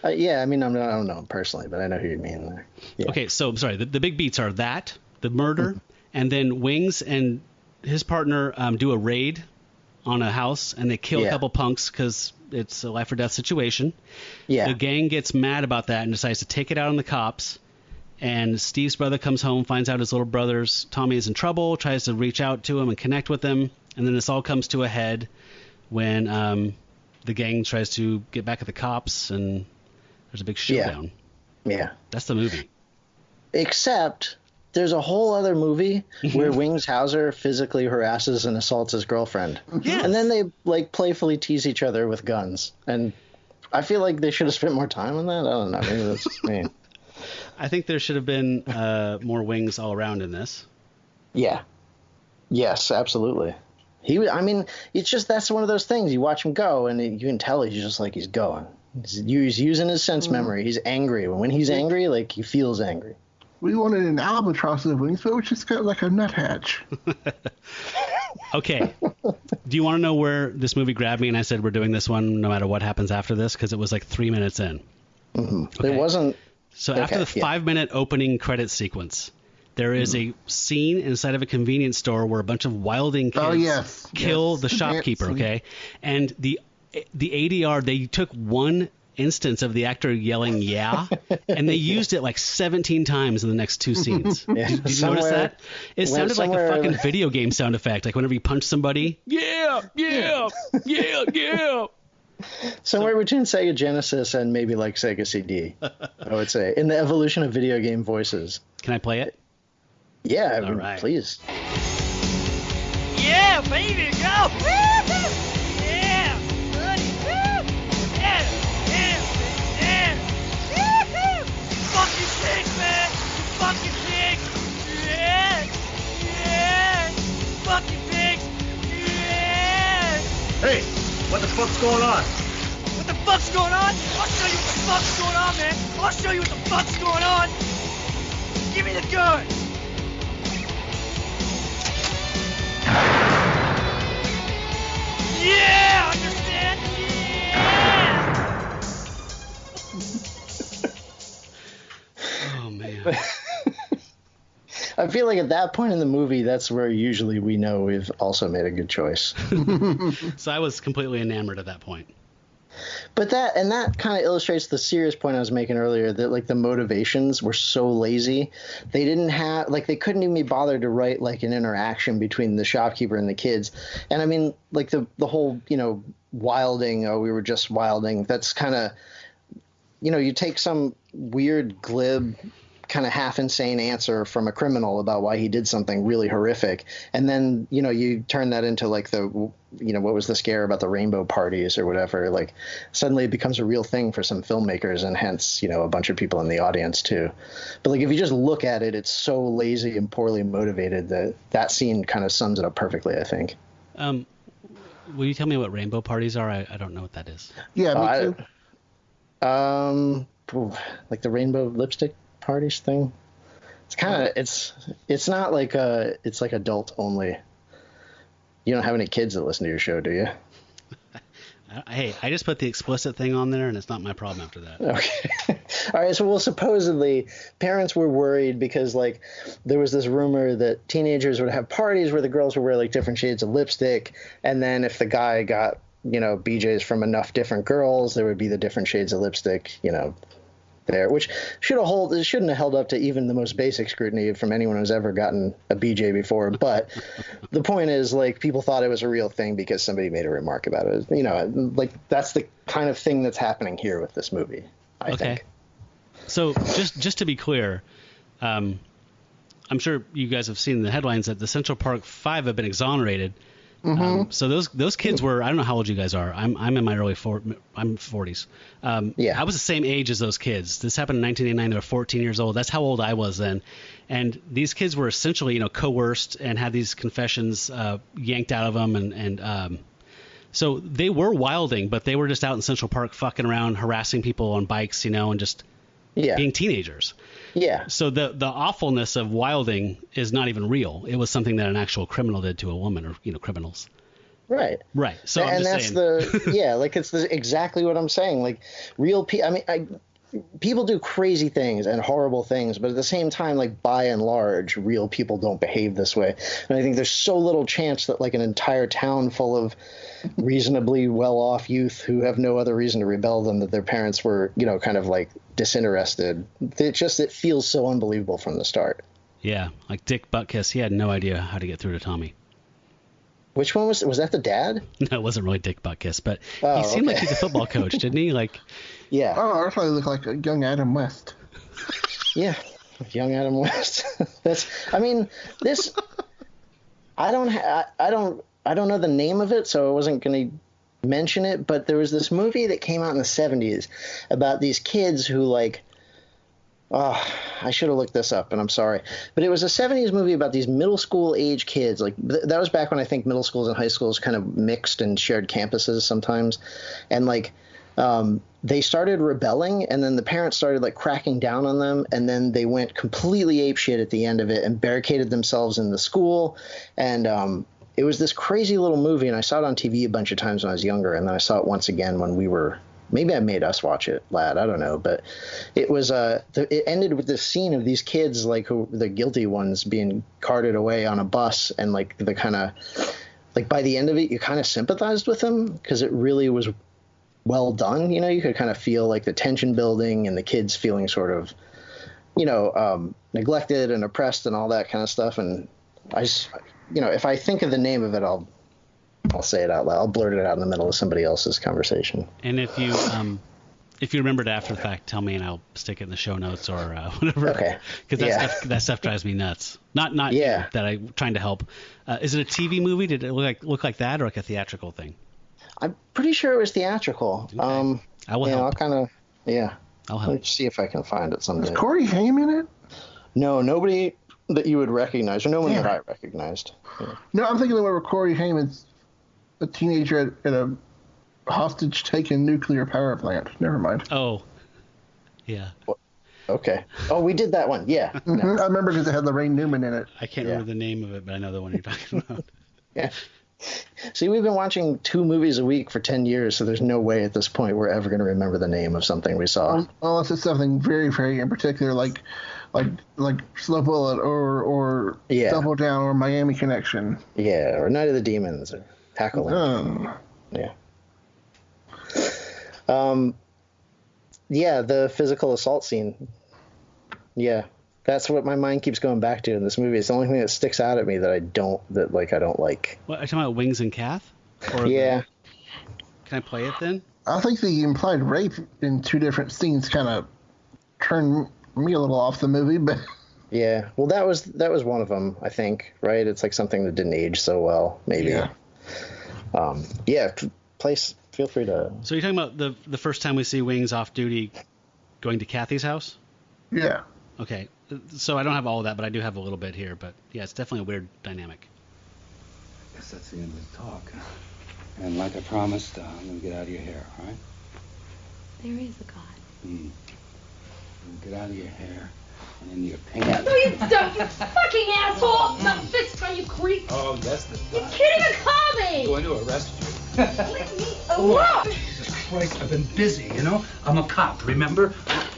Yeah, I mean, I don't know him personally, but I know who you mean there. Yeah. Okay, so I'm sorry. The big beats are that, the murder, and then Wings and his partner do a raid on a house, and they kill a couple punks because it's a life or death situation. Yeah. The gang gets mad about that and decides to take it out on the cops. And Steve's brother comes home, finds out his little brother's Tommy is in trouble, tries to reach out to him and connect with him. And then this all comes to a head when the gang tries to get back at the cops, and there's a big showdown. Yeah. That's the movie. Except there's a whole other movie where Wings Hauser physically harasses and assaults his girlfriend. Yes. And then they like playfully tease each other with guns. And I feel like they should have spent more time on that. I don't know. Maybe that's just me. I think there should have been more Wings all around in this. Yeah. Yes, absolutely. I mean, it's just, that's one of those things. You watch him go, and you can tell he's just like he's going. He's using his sense memory. He's angry. When he's angry, like, he feels angry. We wanted an albatross of wings, but we just got like a nuthatch. Okay. Do you want to know where this movie grabbed me and I said we're doing this one no matter what happens after this? Because it was like 3 minutes in. Mm-hmm. Okay. It wasn't... So after the 5-minute opening credit sequence, there is a scene inside of a convenience store where a bunch of wilding kids kill the shopkeeper, okay? And the ADR, they took one instance of the actor yelling "yeah," and they used it like 17 times in the next two scenes. Did you notice that? It sounded like a fucking video game sound effect, like whenever you punch somebody. Yeah. Somewhere between Sega Genesis and maybe like Sega CD, I would say, in the evolution of video game voices. Can I play it? Yeah, I mean, please. Yeah, baby, go! Woo-hoo! Yeah, buddy, woo! Yeah! Woo-hoo! Fucking pigs, man! You fucking pigs! Yeah! Fucking pigs! Yeah! Hey, what the fuck's going on? What the fuck's going on? I'll show you what the fuck's going on, man! I'll show you what the fuck's going on! Give me the gun! Yeah! Understand? Yeah! Oh, man. I feel like at that point in the movie, that's where usually we know we've also made a good choice. So I was completely enamored at that point. But that kind of illustrates the serious point I was making earlier, that like the motivations were so lazy. They didn't have, like, they couldn't even be bothered to write like an interaction between the shopkeeper and the kids. And I mean, like the whole, wilding, we were just wilding. That's kind of, you take some weird glib kind of half insane answer from a criminal about why he did something really horrific, and then you turn that into like the what was the scare about the rainbow parties or whatever. Like suddenly it becomes a real thing for some filmmakers, and hence a bunch of people in the audience too. But like if you just look at it, it's so lazy and poorly motivated that scene kind of sums it up perfectly, I think. Will you tell me what rainbow parties are? I don't know what that is. Yeah, me too. Like the rainbow lipstick parties thing. It's kind of it's not like it's like adult only. You don't have any kids that listen to your show, do you? Hey, I just put the explicit thing on there, and it's not my problem after that. Okay. All right. So, supposedly parents were worried because like there was this rumor that teenagers would have parties where the girls would wear like different shades of lipstick, and then if the guy got BJs from enough different girls, there would be the different shades of lipstick, there, which shouldn't have held up to even the most basic scrutiny from anyone who's ever gotten a BJ before. But the point is, like, people thought it was a real thing because somebody made a remark about it. Like that's the kind of thing that's happening here with this movie, I think. So just to be clear, I'm sure you guys have seen the headlines that the Central Park 5 have been exonerated. Mm-hmm. So those kids were, I don't know how old you guys are. I'm in my early 40s. I was the same age as those kids. This happened in 1989. They were 14 years old. That's how old I was then. And these kids were essentially, coerced and had these confessions yanked out of them. And so they were wilding, but they were just out in Central Park fucking around, harassing people on bikes, and just being teenagers. Yeah. So the awfulness of wilding is not even real. It was something that an actual criminal did to a woman, or criminals. Right. Right. So and I'm just that's saying. like it's exactly what I'm saying. Like real people. People do crazy things and horrible things, but at the same time, like by and large, real people don't behave this way. And I think there's so little chance that like an entire town full of reasonably well-off youth who have no other reason to rebel than that their parents were, kind of like disinterested. It feels so unbelievable from the start. Yeah, like Dick Butkus, he had no idea how to get through to Tommy. Which one was that? The dad? No, it wasn't really Dick Butkus, but he seemed like he's a football coach, didn't he? Like, yeah. Oh, I probably look like a young Adam West. Yeah, young Adam West. This. I don't know the name of it, so I wasn't going to mention it. But there was this movie that came out in the 70s about these kids who like. Oh, I should have looked this up, and I'm sorry. But it was a 70s movie about these middle school age kids. Like that was back when I think middle schools and high schools kind of mixed and shared campuses sometimes. And like they started rebelling, and then the parents started like cracking down on them, and then they went completely apeshit at the end of it and barricaded themselves in the school. And it was this crazy little movie, and I saw it on TV a bunch of times when I was younger, and then I saw it once again when we were – maybe I made us watch it, lad. I don't know. But it was it ended with this scene of these kids, like who the guilty ones, being carted away on a bus. And like the kind of like by the end of it, you kind of sympathized with them because it really was well done. You could kind of feel like the tension building and the kids feeling sort of, neglected and oppressed and all that kind of stuff. And I just, if I think of the name of it, I'll say it out loud. I'll blurt it out in the middle of somebody else's conversation. And if you remember it after the fact, tell me and I'll stick it in the show notes or whatever. Okay. Because that stuff drives me nuts. Not that I'm trying to help. Is it a TV movie? Did it look like that or like a theatrical thing? I'm pretty sure it was theatrical. Okay. I will help. I'll help. Let's see if I can find it someday. Is Corey Haim in it? No, nobody that you would recognize, or no one that I recognized. Yeah. No, I'm thinking where Corey Haim is a teenager at a hostage-taken nuclear power plant. Never mind. Oh, yeah. Okay. Oh, we did that one. Yeah. Mm-hmm. No. I remember because it had Lorraine Newman in it. I can't remember the name of it, but I know the one you're talking about. Yeah. See, we've been watching 2 movies a week for 10 years, so there's no way at this point we're ever going to remember the name of something we saw. Unless it's something very, very in particular, like Slow Bullet or Double Down or Miami Connection. Yeah, or Night of the Demons or Tackle. Yeah. Yeah, the physical assault scene. Yeah, that's what my mind keeps going back to in this movie. It's the only thing that sticks out at me that I don't like. What, are you talking about Wings and Kath? Yeah. Can I play it then? I think the implied rape in 2 different scenes kind of turned me a little off the movie, but yeah. Well, that was one of them, I think. Right? It's like something that didn't age so well, maybe. Yeah. Feel free to. So you're talking about the first time we see Wings off duty going to Kathy's house? Yeah. Okay. So I don't have all of that, but I do have a little bit here. But yeah, it's definitely a weird dynamic. I guess that's the end of the talk. And like I promised, I'm going to get out of your hair, all right? There is a God. Get out of your hair and into your pants. No, you don't, you fucking asshole! Not this time, you creep! Oh, that's the You can't even call me! I'm going to arrest you. Leave me alone! Jesus Christ, I've been busy, I'm a cop, remember?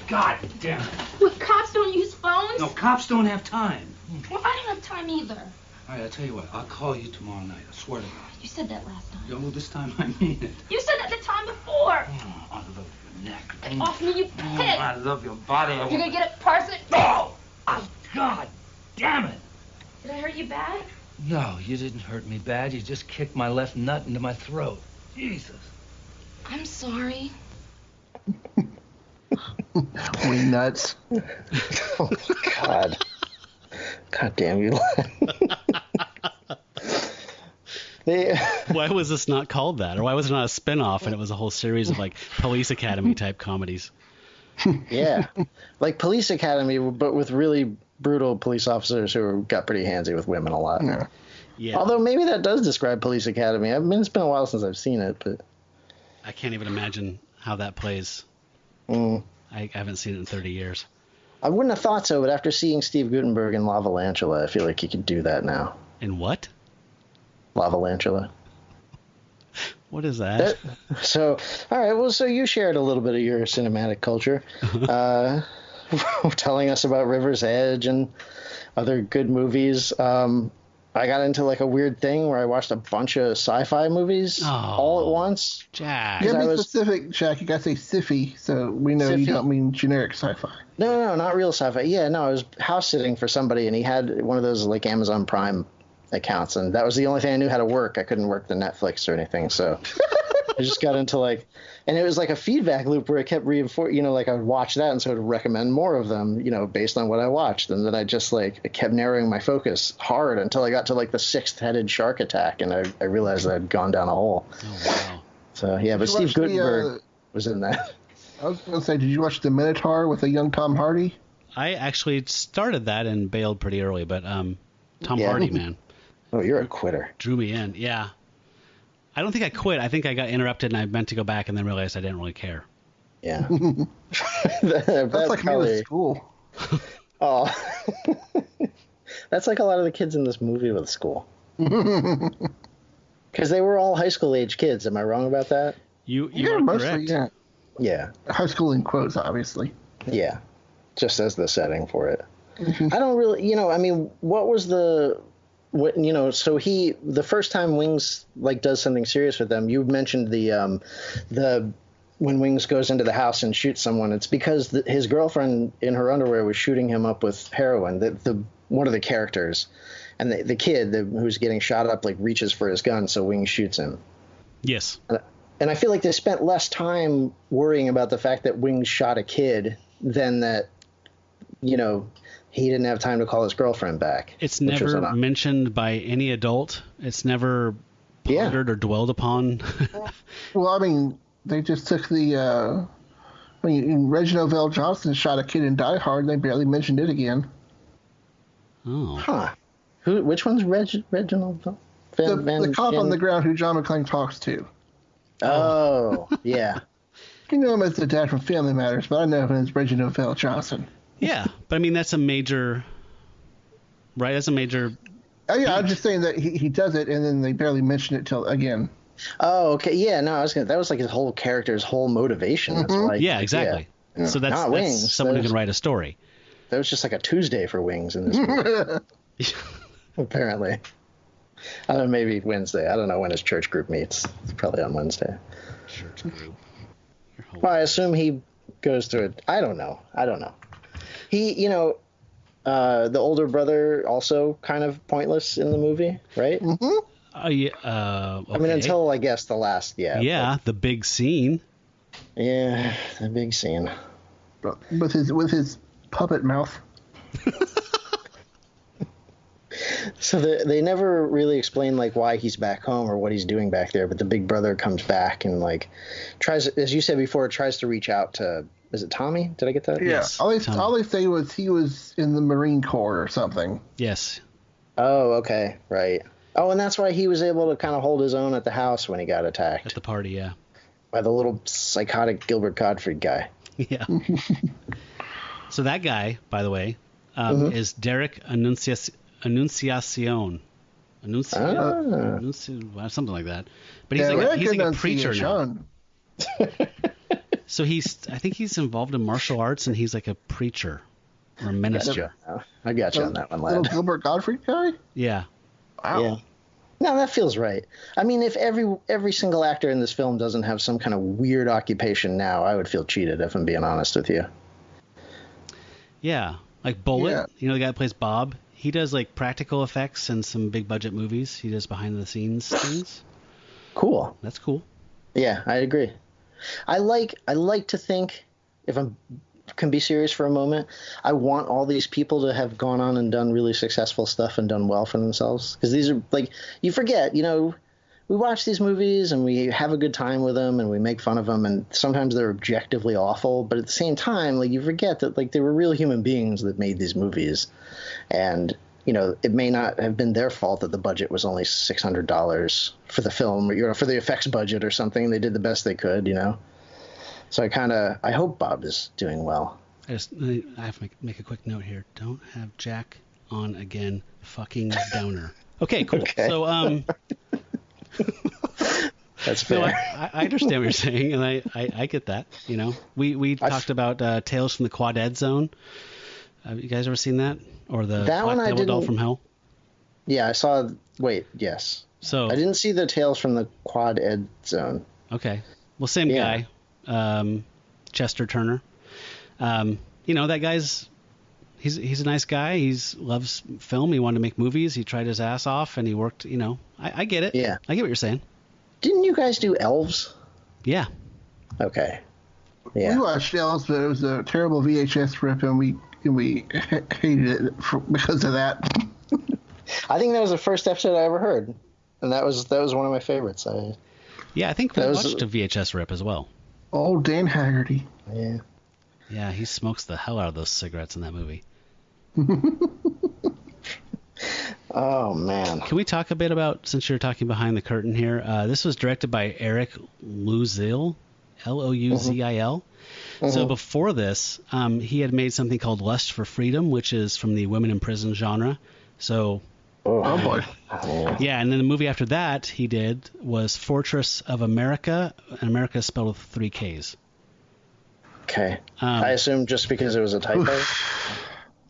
God damn it. What, cops don't use phones? No, cops don't have time. Well, I don't have time either. All right, I'll tell you what. I'll call you tomorrow night. I swear to God. You said that last time. No, this time I mean it. You said that the time before. I love your neck. Get off me, you pig. I love your body. You're gonna get it, Parson? No! Oh, God damn it. Did I hurt you bad? No, you didn't hurt me bad. You just kicked my left nut into my throat. Jesus. I'm sorry. We nuts. Oh, God. God damn you. Why was this not called that? Or why was it not a spin-off and it was a whole series of like Police Academy type comedies? Yeah. Like Police Academy, but with really brutal police officers who got pretty handsy with women a lot. Yeah. Although maybe that does describe Police Academy. It's been a while since I've seen it, but I can't even imagine how that plays. I haven't seen it in 30 years. I wouldn't have thought so, but after seeing Steve Guttenberg in Lavalantula, I feel like he could do that now. In what? Lavalantula. What is that? So, all right. Well, so you shared a little bit of your cinematic culture, telling us about River's Edge and other good movies. I got into like a weird thing where I watched a bunch of sci-fi movies all at once. Jack. You gotta be specific, Jack. You gotta say sci-fi, so we know you don't mean generic sci-fi. No, not real sci-fi. Yeah, no, I was house sitting for somebody, and he had one of those like Amazon Prime accounts, and that was the only thing I knew how to work. I couldn't work the Netflix or anything, so I just got into like, and it was like a feedback loop where it kept reinforcing, like I would watch that and so to recommend more of them, based on what I watched, and then I just like it kept narrowing my focus hard until I got to like the 6th-headed shark attack, and I realized I'd gone down a hole. Oh wow! So yeah, but Steve Guttenberg was in that. I was gonna say, did you watch The Minotaur with a young Tom Hardy? I actually started that and bailed pretty early, but Tom Hardy, man. Oh, you're a quitter. Drew me in, yeah. I don't think I quit. I think I got interrupted and I meant to go back and then realized I didn't really care. Yeah. That's like me with school. Oh. That's like a lot of the kids in this movie with school. Because they were all high school age kids. Am I wrong about that? You are mostly, correct. Yeah. High school in quotes, obviously. Yeah. Just as the setting for it. I don't really, what was the... so the first time Wings like does something serious with them, you mentioned the when Wings goes into the house and shoots someone, it's because his girlfriend in her underwear was shooting him up with heroin. The one of the characters, and the kid who's getting shot up like reaches for his gun, so Wings shoots him. Yes. And I feel like they spent less time worrying about the fact that Wings shot a kid than that, he didn't have time to call his girlfriend back. It's never mentioned by any adult. It's never pondered or dwelled upon. Well, I mean, they just took Reginald Vell Johnson shot a kid in Die Hard. They barely mentioned it again. Oh. Huh. Which one's Reginald Vell? The cop on the ground who John McClane talks to. Oh, yeah. You know him as the dad from Family Matters, but I know him as Reginald Vell Johnson. Yeah, but I mean, that's a major, right? That's a major... Oh, yeah, I'm just saying that he does it, and then they barely mention it till again. Oh, okay. Yeah, no, that was like his whole character's whole motivation. That's why. Yeah, exactly. Yeah. So that's Wings. Someone who can write a story. That was just like a Tuesday for Wings in this movie. Apparently. I don't know, maybe Wednesday. I don't know when his church group meets. It's probably on Wednesday. Church group. Well, I assume he goes to it. I don't know. He, the older brother also kind of pointless in the movie, right? Mm-hmm. Yeah. Okay. I mean, until I guess the last, Yeah, the big scene. Yeah, the big scene. With his puppet mouth. So they never really explain like why he's back home or what he's doing back there, but the big brother comes back and like tries, as you said before, tries to reach out to, is it Tommy? Did I get that? Yeah. Yes, all they say was he was in the Marine Corps or something. Yes. Oh, okay, right. Oh, and that's why he was able to kind of hold his own at the house when he got attacked. At the party, yeah. By the little psychotic Gilbert Gottfried guy. Yeah. So that guy, by the way, is Derek Annunciacion. Something like that. But he's like a preacher now. So I think he's involved in martial arts, and he's like a preacher or a minister. I got you on that one, lad. Little Gilbert Gottfried guy? Yeah. Wow. Yeah. No, that feels right. I mean, if every single actor in this film doesn't have some kind of weird occupation now, I would feel cheated, if I'm being honest with you. Yeah. Like Bullet, the guy that plays Bob, he does like practical effects in some big budget movies. He does behind the scenes things. Cool. That's cool. Yeah, I agree. I like to think, if I can be serious for a moment, I want all these people to have gone on and done really successful stuff and done well for themselves. Because these are, like, you forget, we watch these movies and we have a good time with them and we make fun of them, and sometimes they're objectively awful, but at the same time, like, you forget that, like, they were real human beings that made these movies. And, it may not have been their fault that the budget was only $600 for the film, or, for the effects budget or something. They did the best they could, So I hope Bob is doing well. I have to make a quick note here. Don't have Jack on again. Fucking downer. Okay, cool. Okay. So, That's fair. No, I understand what you're saying, and I get that. You know, we talked about Tales from the Quad Ed Zone. Have you guys ever seen that? Or the Black Devil Doll from Hell? Yeah, I saw. Wait, yes. So I didn't see the Tales from the Quad Ed Zone. Okay. Well, same guy, Chester Turner. You know, that guy's he's a nice guy. He loves film. He wanted to make movies. He tried his ass off, and he worked. You know, I get it. Yeah. I get what you're saying. Didn't you guys do Elves? Yeah. Okay. Yeah. We watched Elves, but it was a terrible VHS rip, and we hated it because of that. I think that was the first episode I ever heard, and that was one of my favorites. Yeah, I think we watched a VHS rip as well. Oh, Dan Haggerty. Yeah. Yeah, he smokes the hell out of those cigarettes in that movie. Oh, man. Can we talk a bit about, since you're talking behind the curtain here, this was directed by Eric Louzil, Louzil. Mm-hmm. So before this, he had made something called Lust for Freedom, which is from the women in prison genre. So, oh boy. Yeah, and then the movie after that he did was Fortress of America, and America is spelled with 3 Ks. Okay. I assume just because it was a typo?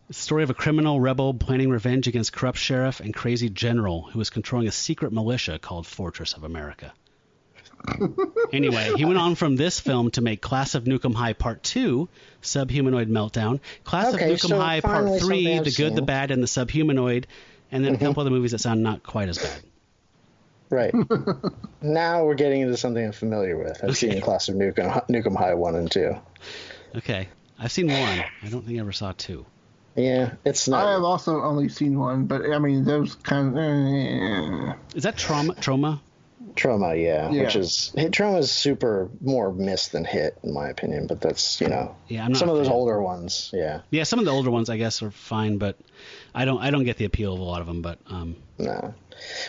The story of a criminal rebel planning revenge against corrupt sheriff and crazy general who was controlling a secret militia called Fortress of America. Anyway, he went on from this film to make Class of Nukem High Part 2, Subhumanoid Meltdown, Class of Nukem High Part 3, The Good, the Bad, and the Subhumanoid, and then a couple other movies that sound not quite as bad. Right. Now we're getting into something I'm familiar with. I've seen Class of Nukem High 1 and 2. Okay. I've seen 1. I don't think I ever saw 2. Yeah, it's not. I have also only seen 1, but I mean, those kind of. Is that Trauma? Trauma, yeah. Which is Trauma is super more miss than hit in my opinion, but that's I'm not some of those older ones. Yeah, some of the older ones I guess are fine, but I don't get the appeal of a lot of them. But no,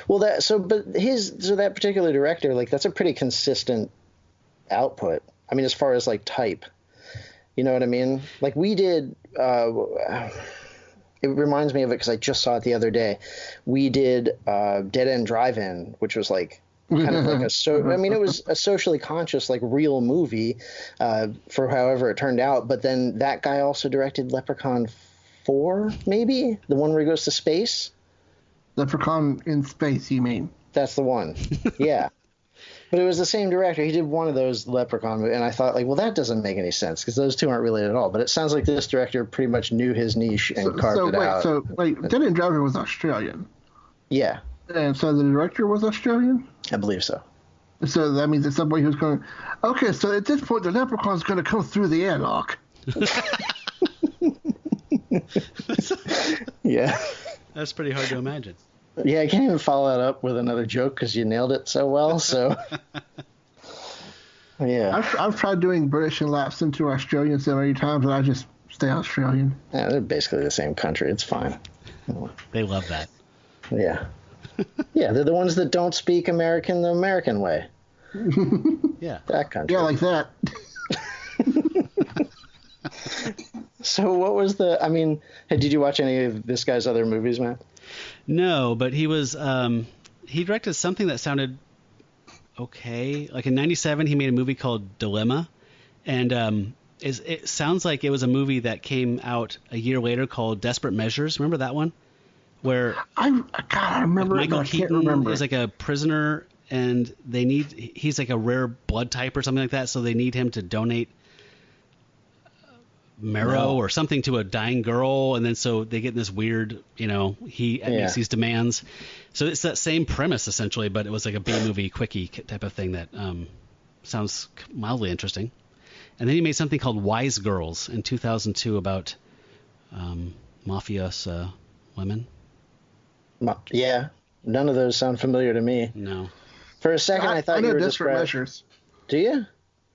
well that particular director, like, that's a pretty consistent output. I mean, as far as like type, you know what I mean? Like we did. It reminds me of it because I just saw it the other day. We did Dead End Drive-In, which was like kind of like it was a socially conscious, like, real movie for however it turned out. But then that guy also directed Leprechaun 4, maybe? The one where he goes to space? Leprechaun in Space, you mean? That's the one. Yeah. But it was the same director. He did one of those Leprechaun movies, and I thought, like, well, that doesn't make any sense because those two aren't related at all. But it sounds like this director pretty much knew his niche and carved it out. So, Dead End Driver was Australian. Yeah. And so the director was Australian? I believe so. So that means that somebody who's going, okay, so at this point, the Leprechaun's going to come through the airlock. Yeah. That's pretty hard to imagine. Yeah, I can't even follow that up with another joke because you nailed it so well. So, yeah. I've tried doing British and lapsed into Australian so many times, and I just stay Australian. Yeah, they're basically the same country. It's fine. They love that. Yeah. Yeah, they're the ones that don't speak American the American way. Yeah. That country. Yeah, like that. So what was did you watch any of this guy's other movies, Matt? No, but he was he directed something that sounded okay. Like in '97, he made a movie called Dilemma, and it sounds like it was a movie that came out a year later called Desperate Measures. Remember that one? Where I remember it, Michael I Keaton can't remember. is like a prisoner, and he's like a rare blood type or something like that, so they need him to donate marrow or something to a dying girl, and then so they get this weird, he makes these demands. So it's that same premise essentially, but it was like a B-movie quickie type of thing that sounds mildly interesting. And then he made something called Wise Girls in 2002 about mafios women. Yeah, none of those sound familiar to me. No. For a second, I thought you were Desperate Measures. Do you?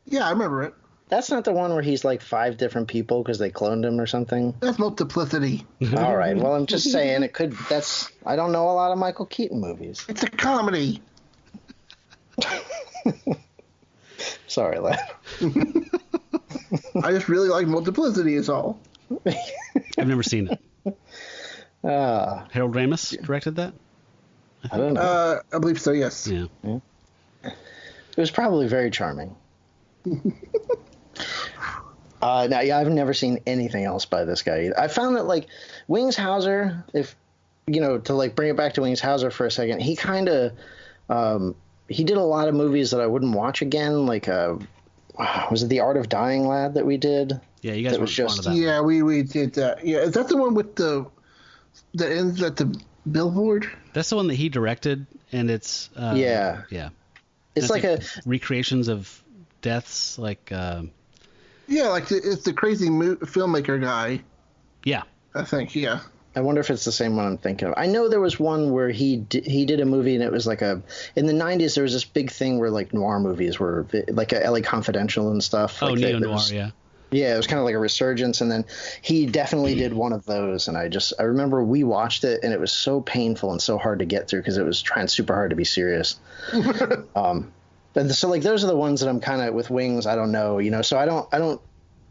Yeah, I remember it. That's not the one where he's like 5 different people because they cloned him or something? That's Multiplicity. All right. Well, I'm just saying I don't know a lot of Michael Keaton movies. It's a comedy. Sorry, lad. I just really like Multiplicity is all. I've never seen it. Harold Ramis directed that? I don't know. I believe so, yes. Yeah. It was probably very charming. Now, yeah, I've never seen anything else by this guy either. I found that, like, Wings Hauser, if, you know, to, like, bring it back to Wings Hauser for a second, he kind of, he did a lot of movies that I wouldn't watch again, like, was it The Art of Dying, lad, that we did? Yeah, you guys were fond of that. Yeah, we did that. Yeah, is that the one with the ends at the billboard? That's the one that he directed, and it's... yeah. It's like a... recreations of deaths, like... yeah, like it's the crazy filmmaker guy. Yeah. I think, yeah. I wonder if it's the same one I'm thinking of. I know there was one where he did a movie, and it was like in the 90s, there was this big thing where, like, noir movies were, like, LA Confidential and stuff. Oh, like neo-noir, yeah. Yeah, it was kind of like a resurgence, and then he definitely did one of those, and I remember we watched it, and it was so painful and so hard to get through because it was trying super hard to be serious. And so, like, those are the ones that I'm kind of, with Wings, I don't know, you know, so I don't,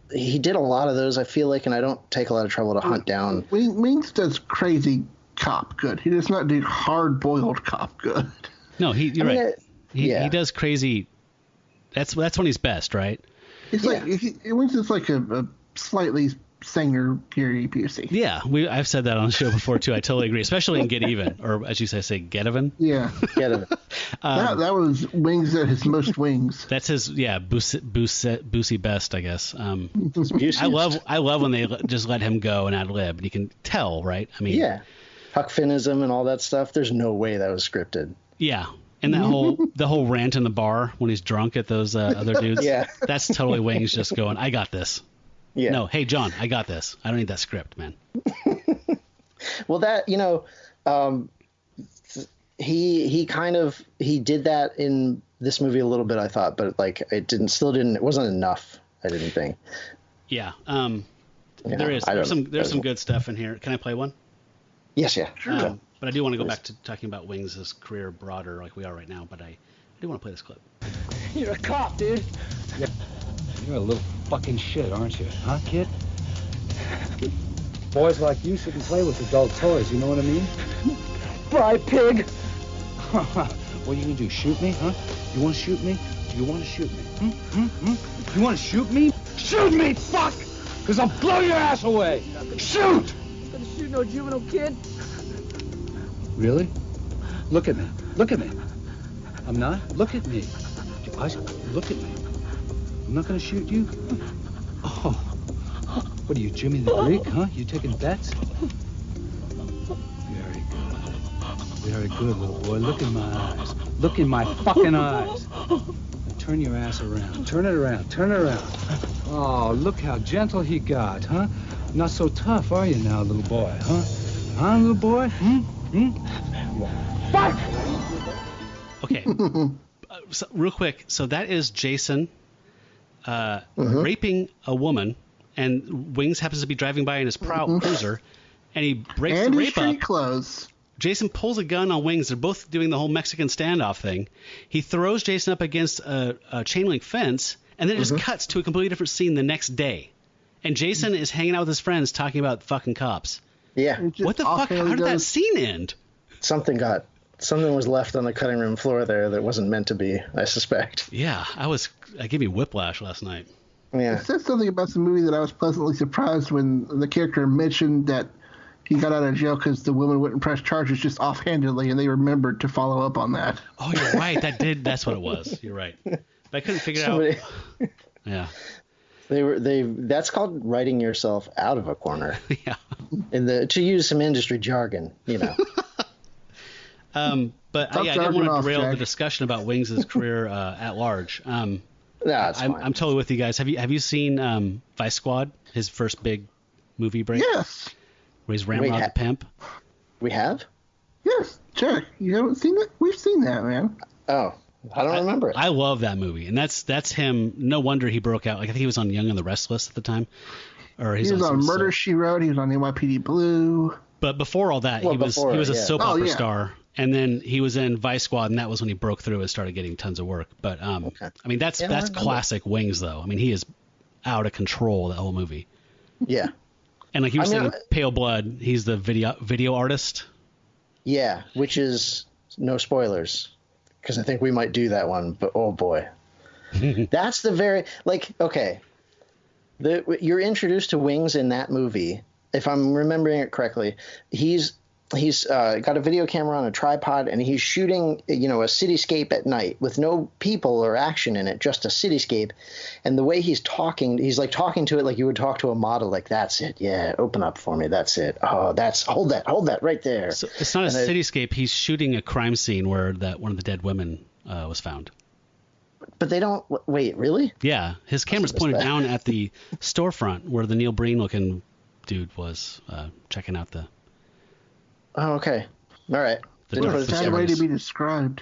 he did a lot of those, I feel like, and I don't take a lot of trouble to hunt down. Wings does crazy cop good. He does not do hard-boiled cop good. No, you're right. He does crazy, that's when he's best, right? It's like, Wings is like a slightly Sanger Gary Busey. Yeah, I've said that on the show before too. I totally agree, especially in Get Even, or as you say Get Even. Yeah, Get Even. That was Wings at his most Wings. That's his, Busey best, I guess. I love when they just let him go and ad lib, and you can tell, right? I mean, yeah, Huck Finnism and all that stuff. There's no way that was scripted. Yeah. And the whole rant in the bar when he's drunk at those other dudes. Yeah. That's totally Wings just going, I got this. Yeah. No, hey, John, I got this. I don't need that script, man. Well, that, you know, he did that in this movie a little bit, I thought, but, like, it wasn't enough, I didn't think. Yeah. There's some good stuff in here. Can I play one? Yes, yeah. Sure. But I do want to go back to talking about Wings' career broader like we are right now, but I do want to play this clip. You're a cop, dude. Yeah. You're a little fucking shit, aren't you? Huh, kid? Boys like you shouldn't play with adult toys, you know what I mean? Bye, pig. What are you gonna do, shoot me, huh? You wanna shoot me? Do you wanna shoot me? You wanna shoot me? Shoot me, fuck! Because I'll blow your ass away! Shoot! I'm gonna shoot no juvenile kid. Really? Look at me. Look at me. I'm not? Look at me. Look at me. I'm not gonna shoot you? Oh. What are you, Jimmy the Greek, huh? You taking bets? Very good. Very good, little boy. Look in my eyes. Look in my fucking eyes. Now turn your ass around. Turn it around. Turn it around. Oh, look how gentle he got, huh? Not so tough, are you now, little boy, huh? Huh, little boy? Fuck! Okay. So, real quick. So that is Jason raping a woman, and Wings happens to be driving by in his cruiser, and he breaks the rape up. Clothes. Jason pulls a gun on Wings. They're both doing the whole Mexican standoff thing. He throws Jason up against a chain link fence, and then it just cuts to a completely different scene the next day. And Jason is hanging out with his friends talking about fucking cops. Yeah. What the fuck? How did that scene end? Something was left on the cutting room floor there that wasn't meant to be, I suspect. Yeah, I gave me whiplash last night. Yeah. It said something about the movie that I was pleasantly surprised when the character mentioned that he got out of jail because the woman wouldn't press charges just offhandedly, and they remembered to follow up on that. Oh, you're right. That's what it was. You're right. But I couldn't figure it out. Yeah. That's called writing yourself out of a corner. Yeah. To use some industry jargon, you know. But I didn't want to derail the discussion about Wings' career at large. I'm totally with you guys. Have you seen Vice Squad? His first big movie break. Yes. Where he's Ramrod the pimp. We have. Yes, Jack. You haven't seen that? We've seen that, man. Oh, I don't remember it. I love that movie, and that's him. No wonder he broke out. Like, I think he was on Young and the Restless at the time, or he was on Murder She Wrote. He was on NYPD Blue. But before all that, he was a soap opera star And then he was in Vice Squad, and that was when he broke through and started getting tons of work. But I mean, that's classic Wings, though. I mean, he is out of control the whole movie. Yeah. And like you were saying, Pale Blood, he's the video artist. Yeah, which is no spoilers, because I think we might do that one. But oh boy, that's the very okay. You're introduced to Wings in that movie, if I'm remembering it correctly. He's got a video camera on a tripod, and he's shooting, a cityscape at night with no people or action in it, just a cityscape. And the way he's talking to it like you would talk to a model, like, that's it. Yeah, open up for me. That's it. Oh, hold that right there. So it's not a cityscape. He's shooting a crime scene where one of the dead women was found. But they don't wait, really? Yeah, his camera's pointed down at the storefront where the Neil Breen looking dude was checking out the. Oh, okay. All right. What a sad way to be described.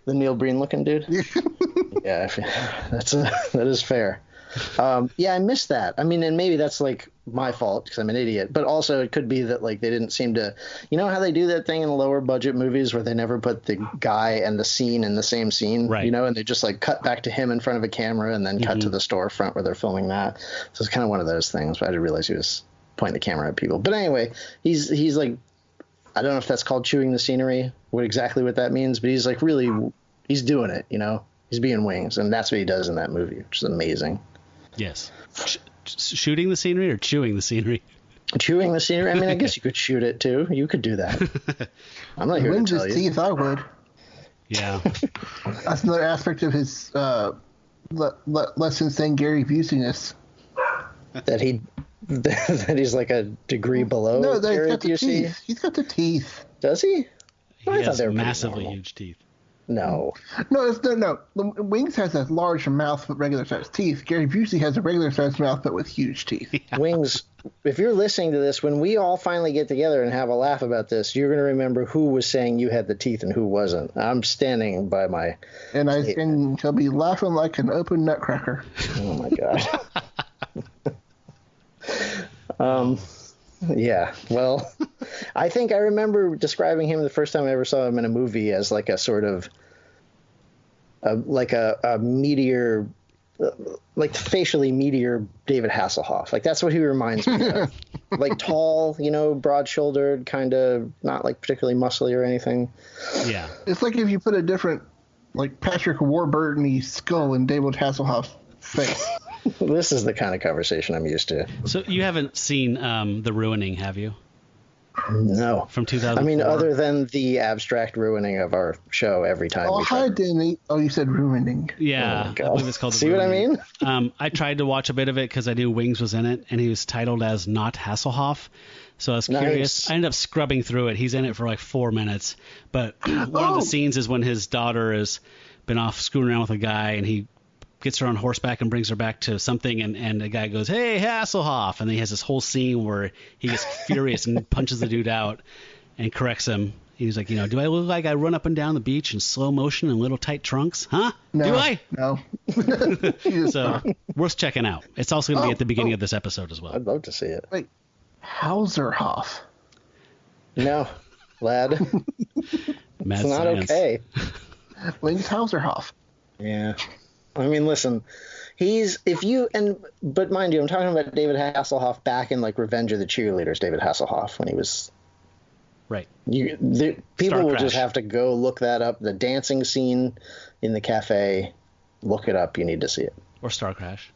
The Neil Breen looking dude? Yeah, that is fair. Yeah, I missed that. I mean, and maybe that's like my fault because I'm an idiot, but also it could be that like they didn't seem to, how they do that thing in lower budget movies where they never put the guy and the scene in the same scene, right? And they just like cut back to him in front of a camera and then cut to the storefront where they're filming that. So it's kind of one of those things, but I didn't realize he was pointing the camera at people. But anyway, he's like, I don't know if that's called chewing the scenery, what that means, but he's like really, he's doing it, he's being Wings, and that's what he does in that movie, which is amazing. Yes. Shooting the scenery or chewing the scenery? Chewing the scenery. I mean, I guess you could shoot it too. You could do that. I'm not here to tell you. Teeth, I would. Yeah. That's another aspect of his less insane Gary Buseyness. That he's like a degree below. No, Gary he's got the Busey. teeth. He's got the teeth. Does he? He has massively huge teeth. No. No. Wings has a large mouth with regular sized teeth. Gary Busey has a regular sized mouth but with huge teeth. Yeah. Wings, if you're listening to this, when we all finally get together and have a laugh about this, you're going to remember who was saying you had the teeth and who wasn't. I'm standing by my. And he'll be laughing like an open nutcracker. Oh my God. Yeah, well, I think I remember describing him the first time I ever saw him in a movie as like a sort of like a meteor, like facially meteor David Hasselhoff. Like that's what he reminds me of. Like tall, broad-shouldered, kind of not like particularly muscly or anything. Yeah. It's like if you put a different, like Patrick Warburton-y skull in David Hasselhoff's face. This is the kind of conversation I'm used to. So you haven't seen The Ruining, have you? No. From 2004? I mean, other than the abstract ruining of our show every time. Oh, hi, Danny. Oh, you said ruining. Yeah. Oh, I believe it's called The See Ruining. what I mean? I tried to watch a bit of it because I knew Wings was in it, and he was titled as Not Hasselhoff. So I was curious. I ended up scrubbing through it. He's in it for like 4 minutes. But one of the scenes is when his daughter has been off screwing around with a guy, and he gets her on horseback and brings her back to something, and the guy goes, "Hey, Hasselhoff," and then he has this whole scene where he gets furious and punches the dude out and corrects him. He's like, do I look like I run up and down the beach in slow motion in little tight trunks? Huh? No, do I? No. So worth checking out. It's also going to be at the beginning of this episode as well. I'd love to see it. Wait, Hauserhoff. No, lad. Mad it's not science. Okay. Wings Hauserhoff. Yeah. I mean, listen, but mind you, I'm talking about David Hasselhoff back in like Revenge of the Cheerleaders, David Hasselhoff, when he was. Right. People will just have to go look that up. The dancing scene in the cafe, look it up. You need to see it. Or Star Crash.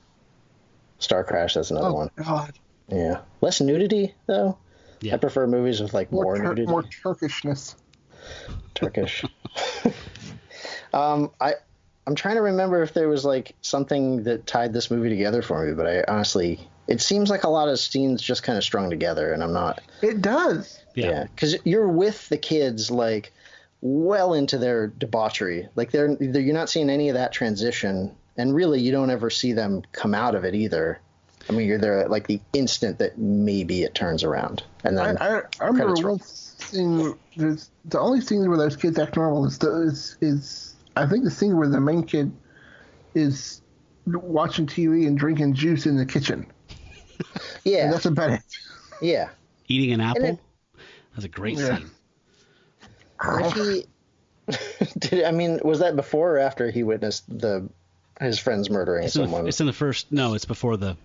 Star Crash, that's another one. Oh, God. Yeah. Less nudity, though. Yeah. I prefer movies with like more nudity. More Turkishness. Turkish. I'm trying to remember if there was like something that tied this movie together for me, but I honestly, it seems like a lot of scenes just kind of strung together, and I'm not. It does. Yeah, because you're with the kids like well into their debauchery. Like you're not seeing any of that transition, and really you don't ever see them come out of it either. I mean, you're there at like the instant that maybe it turns around, and then I remember one scene. The only scene where those kids act normal is I think the scene where the main kid is watching TV and drinking juice in the kitchen. Yeah. And that's about it. Yeah. Eating an apple? That's a great scene. Was that before or after he witnessed his friends murdering someone? It's in the first. No, it's before the.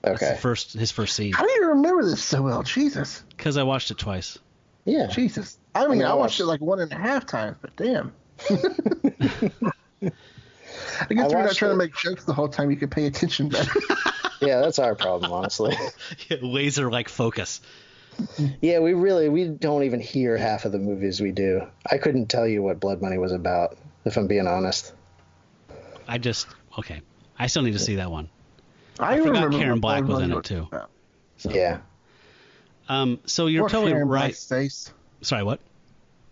Okay. His first scene. How do you remember this so well? Jesus. Because I watched it twice. Yeah. Jesus. I watched it like 1.5 times, but damn. I guess we're not trying to make jokes the whole time. You could pay attention better. Yeah, that's our problem, honestly. Laser-like focus. Yeah, we don't even hear half of the movies we do. I couldn't tell you what Blood Money was about, if I'm being honest. Okay. I still need to see that one. I forgot remember Karen Black was in it, too. So. Yeah. So you're totally Karen right. Black's face. Sorry, what?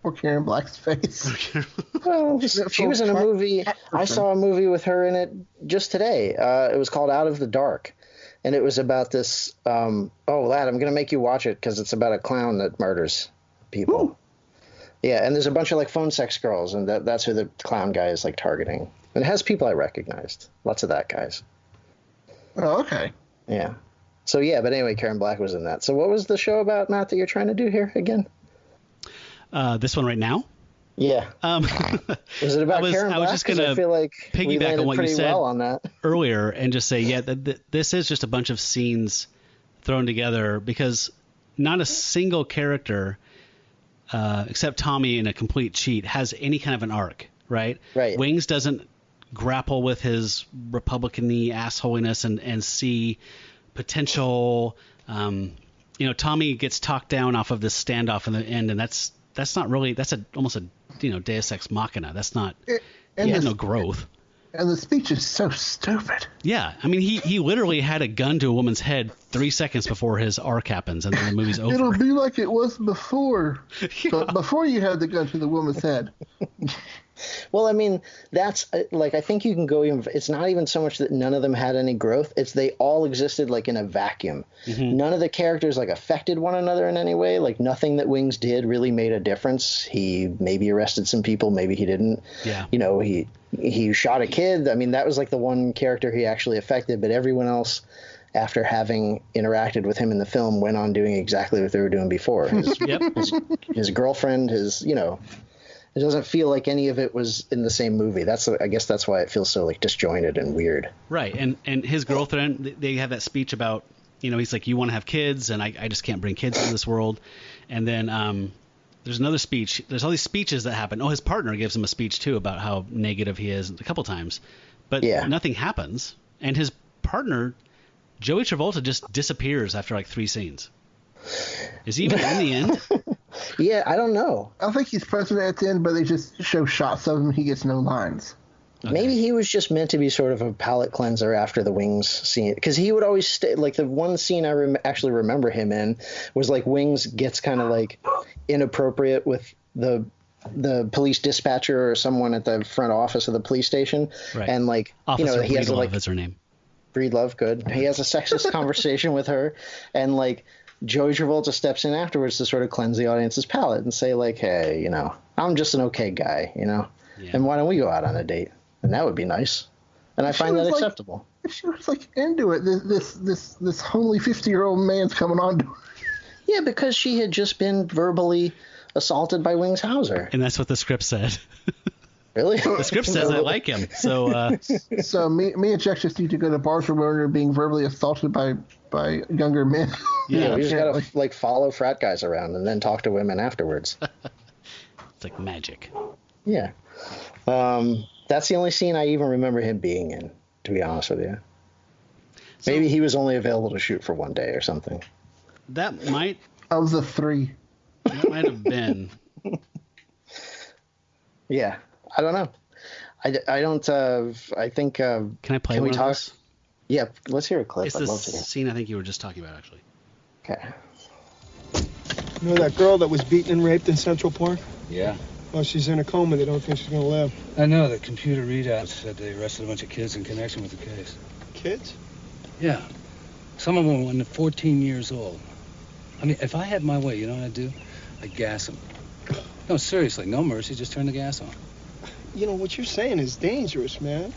Or Karen Black's face. Well, she was in a movie. I saw a movie with her in it just today. It was called Out of the Dark. And it was about this, lad, I'm going to make you watch it because it's about a clown that murders people. Ooh. Yeah, and there's a bunch of, like, phone sex girls, and that's who the clown guy is, like, targeting. And it has people I recognized. Lots of that guys. Oh, okay. Yeah. So, yeah, but anyway, Karen Black was in that. So what was the show about, Matt, that you're trying to do here again? This one right now? Yeah. Was it about Karen Black? I was just going to piggyback on what you said on that. earlier and just say, this is just a bunch of scenes thrown together because not a single character, except Tommy in A Complete Cheat, has any kind of an arc, right? Right. Wings doesn't grapple with his Republican-y assholiness and see potential. Tommy gets talked down off of this standoff in the end, and that's not really, that's almost a Deus Ex Machina. That's not, he had no growth. And the speech is so stupid. Yeah, I mean, he literally had a gun to a woman's head 3 seconds before his arc happens, and then the movie's over. It'll be like it was before. Yeah. But before you had the gun to the woman's head. Well, I mean, that's I think you can go even. It's not even so much that none of them had any growth. It's they all existed like in a vacuum. Mm-hmm. None of the characters affected one another in any way. Like nothing that Wings did really made a difference. He maybe arrested some people, maybe he didn't. Yeah. He shot a kid. I mean, that was like the one character he actually affected, but everyone else, after having interacted with him in the film, went on doing exactly what they were doing before. His girlfriend, it doesn't feel like any of it was in the same movie. I guess that's why it feels so disjointed and weird. Right. And his girlfriend, they have that speech about, he's like, you want to have kids, and I just can't bring kids into this world. And then there's another speech. There's all these speeches that happen. Oh, his partner gives him a speech too about how negative he is a couple times, but nothing happens. And his partner, Joey Travolta, just disappears after 3 scenes. Is he even in the end? Yeah, I don't know. I think he's present at the end, but they just show shots of him. He gets no lines. Okay. Maybe he was just meant to be sort of a palate cleanser after the Wings scene, because he would always stay. The one scene I actually remember him in was Wings gets kind of inappropriate with the police dispatcher or someone at the front office of the police station, right. And Officer he has Breedlove is her name. Breedlove, good. He has a sexist conversation with her, and Joey Travolta steps in afterwards to sort of cleanse the audience's palate and say hey, I'm just an okay guy, Yeah. And why don't we go out on a date? And that would be nice. And I find that acceptable. She was into it. This homely 50-year-old man's coming on to her. Yeah, because she had just been verbally assaulted by Wings Hauser. And that's what the script said. Really? The script says I like him. So so me and Jack just need to go to bars where we're being verbally assaulted by younger men. Yeah, we just got to follow frat guys around and then talk to women afterwards. It's like magic. Yeah. That's the only scene I even remember him being in, to be honest with you. Maybe he was only available to shoot for one day or something. That might... Of the 3. That might have been. Yeah. I don't know. I don't... I think... Can I play one of those? Yeah, let's hear a clip. It's the scene I think you were just talking about, actually. Okay. You know that girl that was beaten and raped in Central Park? Yeah. Well, she's in a coma. They don't think she's going to live. I know. The computer readouts said they arrested a bunch of kids in connection with the case. Kids? Yeah. Some of them were 14 years old. I mean, if I had my way, you know what I'd do? I'd gas them. No, seriously, no mercy. Just turn the gas on. What you're saying is dangerous, man.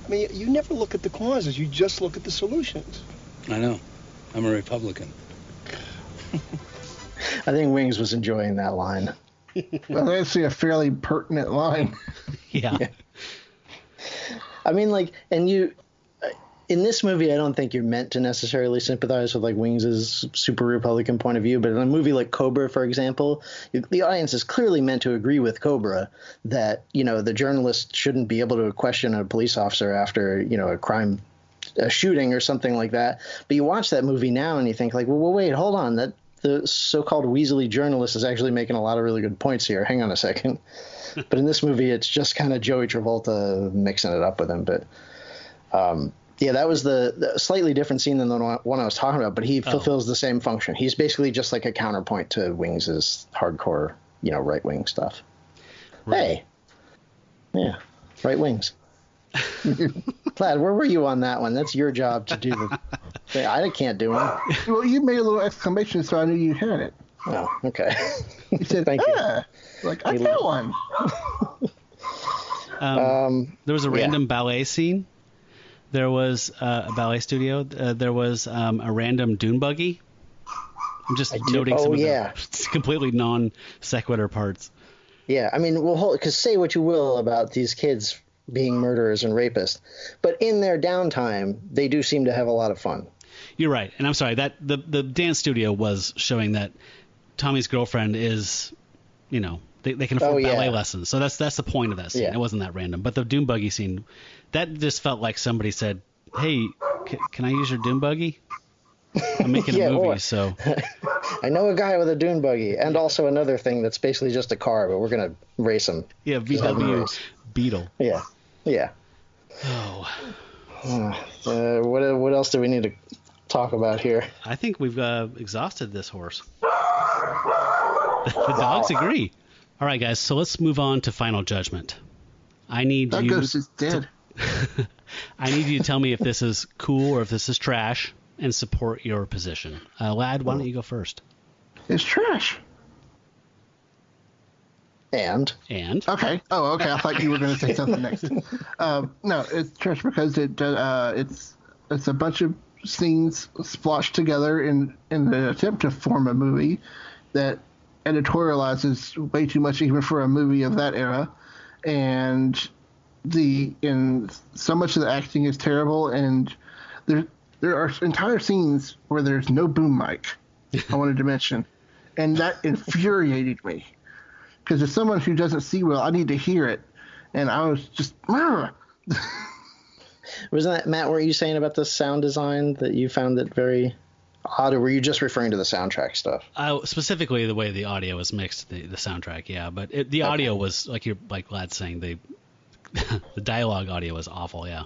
I mean, you never look at the causes. You just look at the solutions. I know. I'm a Republican. I think Wings was enjoying that line. Well, that's actually a fairly pertinent line. Yeah. I mean, like, and you, in this movie, I don't think you're meant to necessarily sympathize with like Wings' super Republican point of view, but in a movie like Cobra, for example, the audience is clearly meant to agree with Cobra that, you know, the journalist shouldn't be able to question a police officer after, you know, a shooting or something like that. But you watch that movie now and you think like, well, wait, hold on, that the so-called Weasley journalist is actually making a lot of really good points here. Hang on a second. But in this movie, it's just kind of Joey Travolta mixing it up with him. But yeah, that was the slightly different scene than the one I was talking about, but he fulfills the same function. He's basically just like a counterpoint to Wings' hardcore, you know, right-wing stuff. Right. Hey. Yeah, right wings. Plaid, where were you on that one? That's your job to do the... I can't do it. Well, you made a little exclamation, so I knew you had it. Oh, okay. You said, thank you. Like, I got one. There was a random ballet scene. There was a ballet studio. There was a random dune buggy. I'm just noting some of the completely non sequitur parts. Yeah, I mean, well, because say what you will about these kids being murderers and rapists, but in their downtime, they do seem to have a lot of fun. You're right, and I'm sorry that the dance studio was showing that Tommy's girlfriend is, you know, they can afford ballet lessons, so that's the point of that scene. It wasn't that random, but the dune buggy scene, that just felt like somebody said, "Hey, can I use your dune buggy? I'm making a movie, so." I know a guy with a dune buggy, and also another thing that's basically just a car, but we're gonna race him. Yeah, VW Beetle. Yeah, yeah. Oh. What else do we need to talk about here? I think we've exhausted this horse. The dogs agree. All right, guys, so let's move on to Final Judgment. I need that ghost is dead. I need you to tell me if this is cool or if this is trash, and support your position. Lad, why don't you go first? It's trash. And? Okay. Oh, okay. I thought you were going to say something next. No, it's trash because it's a bunch of scenes splotched together in the attempt to form a movie that editorializes way too much even for a movie of that era, and so much of the acting is terrible, and there are entire scenes where there's no boom mic. I wanted to mention, and that infuriated me because as someone who doesn't see well, I need to hear it, and I was just. Wasn't that, Matt, what were you saying about the sound design that you found it very odd, or were you just referring to the soundtrack stuff? Specifically the way the audio was mixed, the soundtrack, yeah. But the audio was, like Lad's saying, the dialogue audio was awful, yeah.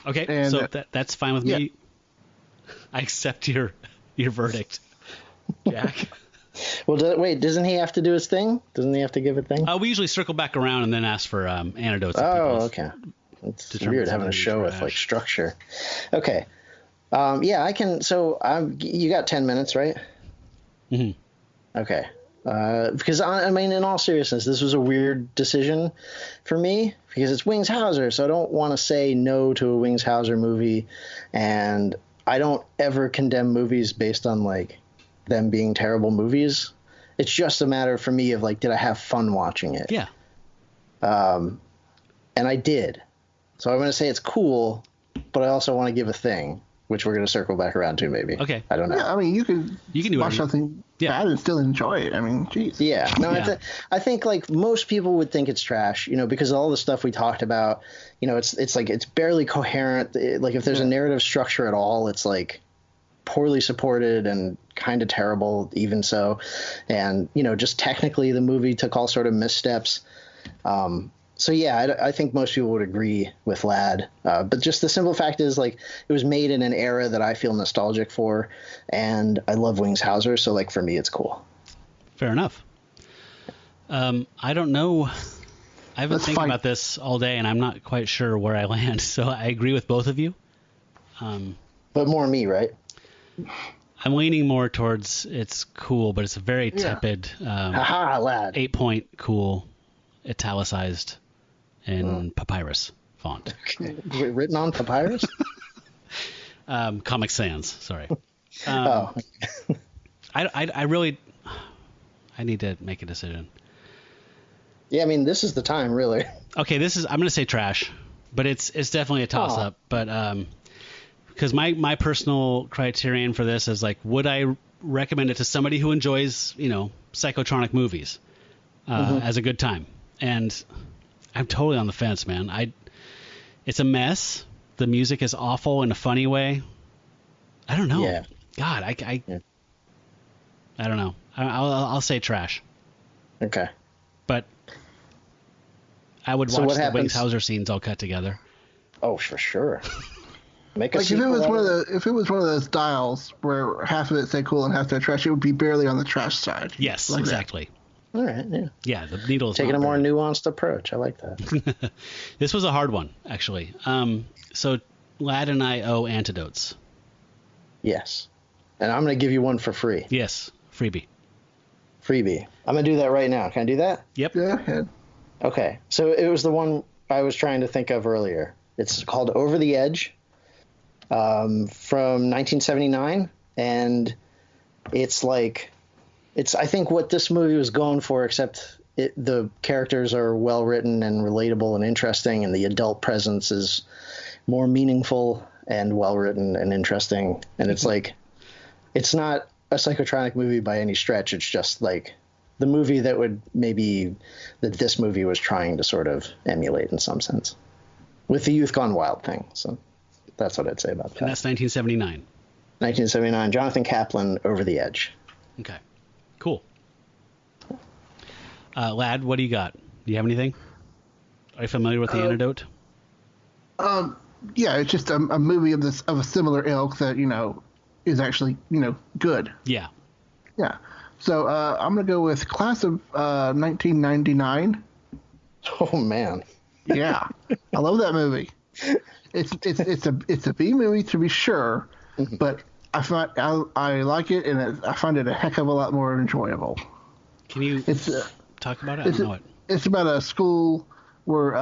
Okay, and, so that's fine with me. I accept your verdict, Jack. Well, wait, doesn't he have to do his thing? Doesn't he have to give a thing? We usually circle back around and then ask for anecdotes. Oh, okay. It's weird having a show with like structure. Okay. Yeah, I can. So you got 10 minutes, right? Mm-hmm. Okay. Because I mean, in all seriousness, this was a weird decision for me because it's Wings Hauser, so I don't want to say no to a Wings Hauser movie, and I don't ever condemn movies based on like them being terrible movies. It's just a matter for me of like, did I have fun watching it? Yeah. And I did. So I'm going to say it's cool, but I also want to give a thing, which we're going to circle back around to maybe. Okay. I don't know. Yeah, I mean, you can watch something bad and still enjoy it. I mean, geez. Yeah. No, yeah. I think like most people would think it's trash, you know, because of all the stuff we talked about, you know, it's like it's barely coherent. Like if there's a narrative structure at all, it's like poorly supported and kind of terrible even so. And, you know, just technically the movie took all sort of missteps. So, yeah, I think most people would agree with Lad. But just the simple fact is, like, it was made in an era that I feel nostalgic for, and I love Wings Hauser, so, like, for me, it's cool. Fair enough. I don't know. I've been thinking about this all day, and I'm not quite sure where I land, so I agree with both of you. But more me, right? I'm leaning more towards it's cool, but it's a very tepid Lad. 8-point cool, italicized in papyrus font. Okay. Written on papyrus? Comic Sans, sorry. I I need to make a decision. Yeah, I mean, this is the time, really. Okay, I'm going to say trash, but it's definitely a toss-up. But because my personal criterion for this is like, would I recommend it to somebody who enjoys, psychotronic movies as a good time? And I'm totally on the fence, man. It's a mess. The music is awful in a funny way. I don't know. Yeah. God, I don't know. I'll say trash. Okay. But I would watch the Wings Hauser scenes all cut together. Oh, for sure. Make a like if it was one of those dials where half of it say cool and half say trash, it would be barely on the trash side. Yes, like exactly. That. All right, yeah. Yeah, the needle is taking a more nuanced approach. I like that. This was a hard one, actually. So Lad and I owe antidotes. Yes. And I'm going to give you one for free. Yes, freebie. I'm going to do that right now. Can I do that? Yep. Go ahead. Okay. So it was the one I was trying to think of earlier. It's called Over the Edge from 1979. And it's I think what this movie was going for, except the characters are well written and relatable and interesting, and the adult presence is more meaningful and well written and interesting. And it's like, it's not a psychotronic movie by any stretch. It's just like the movie that this movie was trying to sort of emulate in some sense, with the Youth Gone Wild thing. So that's what I'd say about that. And that's 1979. 1979. Jonathan Kaplan, Over the Edge. Okay. Cool. Lad, what do you got? Do you have anything? Are you familiar with the antidote? Yeah, it's just a movie of a similar ilk that is actually good. Yeah. Yeah. So I'm gonna go with Class of 1999. Oh man. Yeah, I love that movie. It's a B movie to be sure, but I like it, and I find it a heck of a lot more enjoyable. Can you talk about it? It's about a school where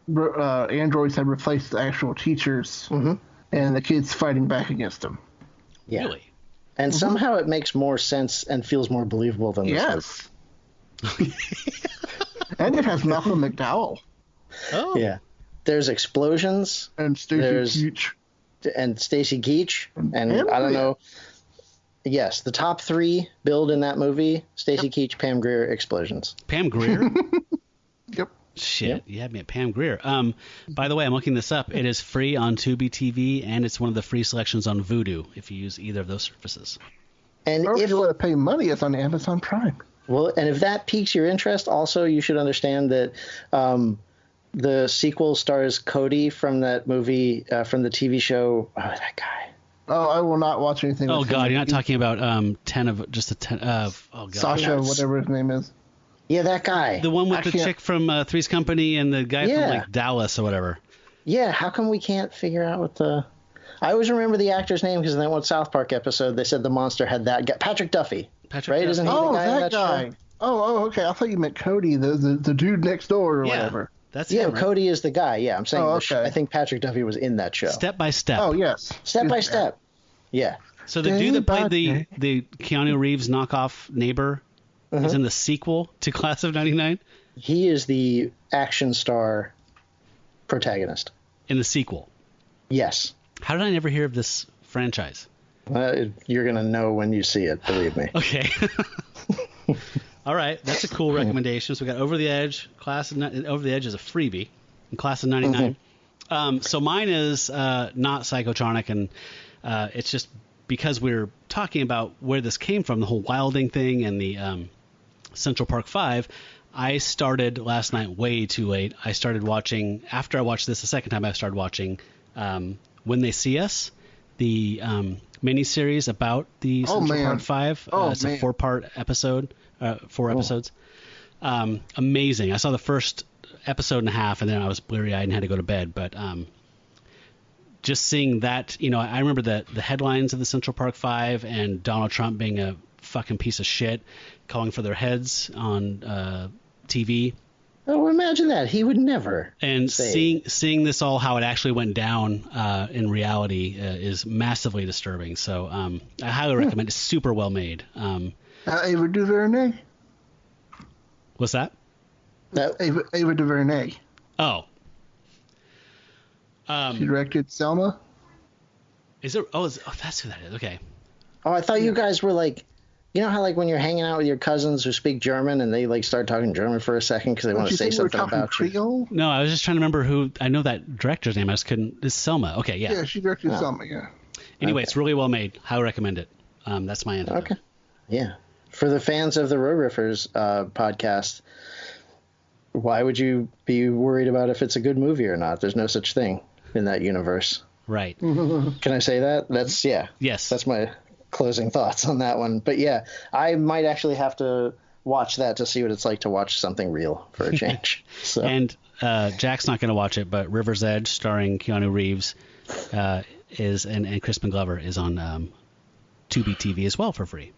androids have replaced the actual teachers, and the kids fighting back against them. Yeah. Really? And somehow it makes more sense and feels more believable than this movie. And it has Malcolm McDowell. Oh. Yeah. There's explosions. And Stacey Keach. And Stacey Keach. And I don't know. Yes, the top three billed in that movie: Stacey Keach, Pam Grier, explosions. Pam Grier? Yep. Shit, Yep. you had me at Pam Grier. By the way, I'm looking this up. It is free on Tubi TV, and it's one of the free selections on Vudu if you use either of those services. And if you want to pay money, it's on Amazon Prime. Well, and if that piques your interest, also you should understand that the sequel stars Cody from that movie, from the TV show. Oh, that guy. Oh, I will not watch anything. Oh God, you're not talking about 10 of. Oh God. Sasha, whatever his name is. Yeah, that guy. The one with the chick from Three's Company and the guy from like Dallas or whatever. Yeah, how come we can't figure out what the... I always remember the actor's name because in that one South Park episode they said the monster had that guy. Patrick Duffy. Right? Duffy. Isn't he the guy in that guy. show? Oh, okay. I thought you meant Cody, the dude next door or whatever. That's him, right? Cody is the guy. Yeah, I'm saying okay. I think Patrick Duffy was in that show. Step by Step. Oh, yes. Step by Step. Yeah. So the dude that played the Keanu Reeves knockoff neighbor is in the sequel to Class of 99? He is the action star protagonist. In the sequel? Yes. How did I never hear of this franchise? You're going to know when you see it, believe me. Okay. All right. That's a cool recommendation. So we got Over the Edge. Over the Edge is a freebie in Class of 99. So mine is not psychotronic, and it's just because we're talking about where this came from, the whole wilding thing and the Central Park 5. I started last night way too late. I started watching, after I watched this the second time, I started watching When They See Us, the miniseries about the Central Park 5. It's a 4-part episode, 4 episodes. Amazing. I saw the first episode and a half, and then I was bleary-eyed and had to go to bed. But just seeing that, I remember the headlines of the Central Park 5 and Donald Trump being a fucking piece of shit, calling for their heads on TV. Oh, imagine that. He would never. And seeing this all, how it actually went down in reality is massively disturbing. So I highly recommend it. It's super well made. Ava DuVernay. What's that? Ava DuVernay. Oh. She directed Selma. Is it? Oh, that's who that is. Okay. Oh, I thought you guys were like, you know how like when you're hanging out with your cousins who speak German and they like start talking German for a second because they want to say something about Creole? you. No, I was just trying to remember who. I know that director's name. I just couldn't. It's Selma. Okay, yeah. Yeah, she directed Selma. Yeah. Anyway, It's really well made. Highly recommend it. That's my answer. Okay. Yeah. For the fans of the Rogue Riffers podcast, why would you be worried about if it's a good movie or not? There's no such thing in that universe. Right. Can I say that? That's Yes. That's my closing thoughts on that one. But yeah, I might actually have to watch that to see what it's like to watch something real for a change. So. And Jack's not going to watch it, but River's Edge, starring Keanu Reeves, is and Crispin Glover is on Tubi TV as well for free.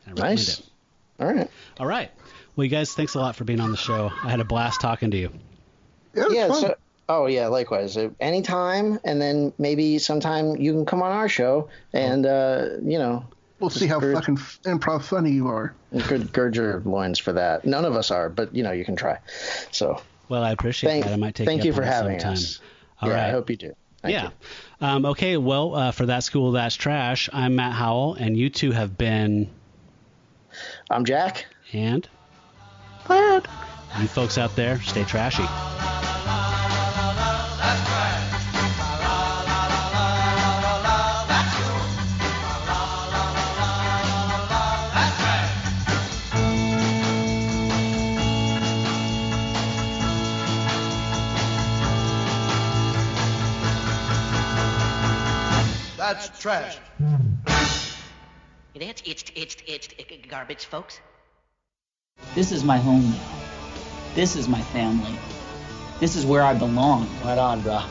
I recommend Nice. it. All right. Well, you guys, thanks a lot for being on the show. I had a blast talking to you. Yeah. So, likewise. Anytime, and then maybe sometime you can come on our show, and we'll see how fucking improv funny you are. Gird your loins for that. None of us are, but you can try. So. Well, I appreciate that. I might take. Thank you for having sometime. us. All right. I hope you do. Thank you. Okay. Well, for That's Cool, That's Trash, I'm Matt Howell, and you two have been. I'm Jack. And. What? You folks out there, stay trashy. That's trash. It's garbage, folks. This is my home now. This is my family. This is where I belong. Right on, bro.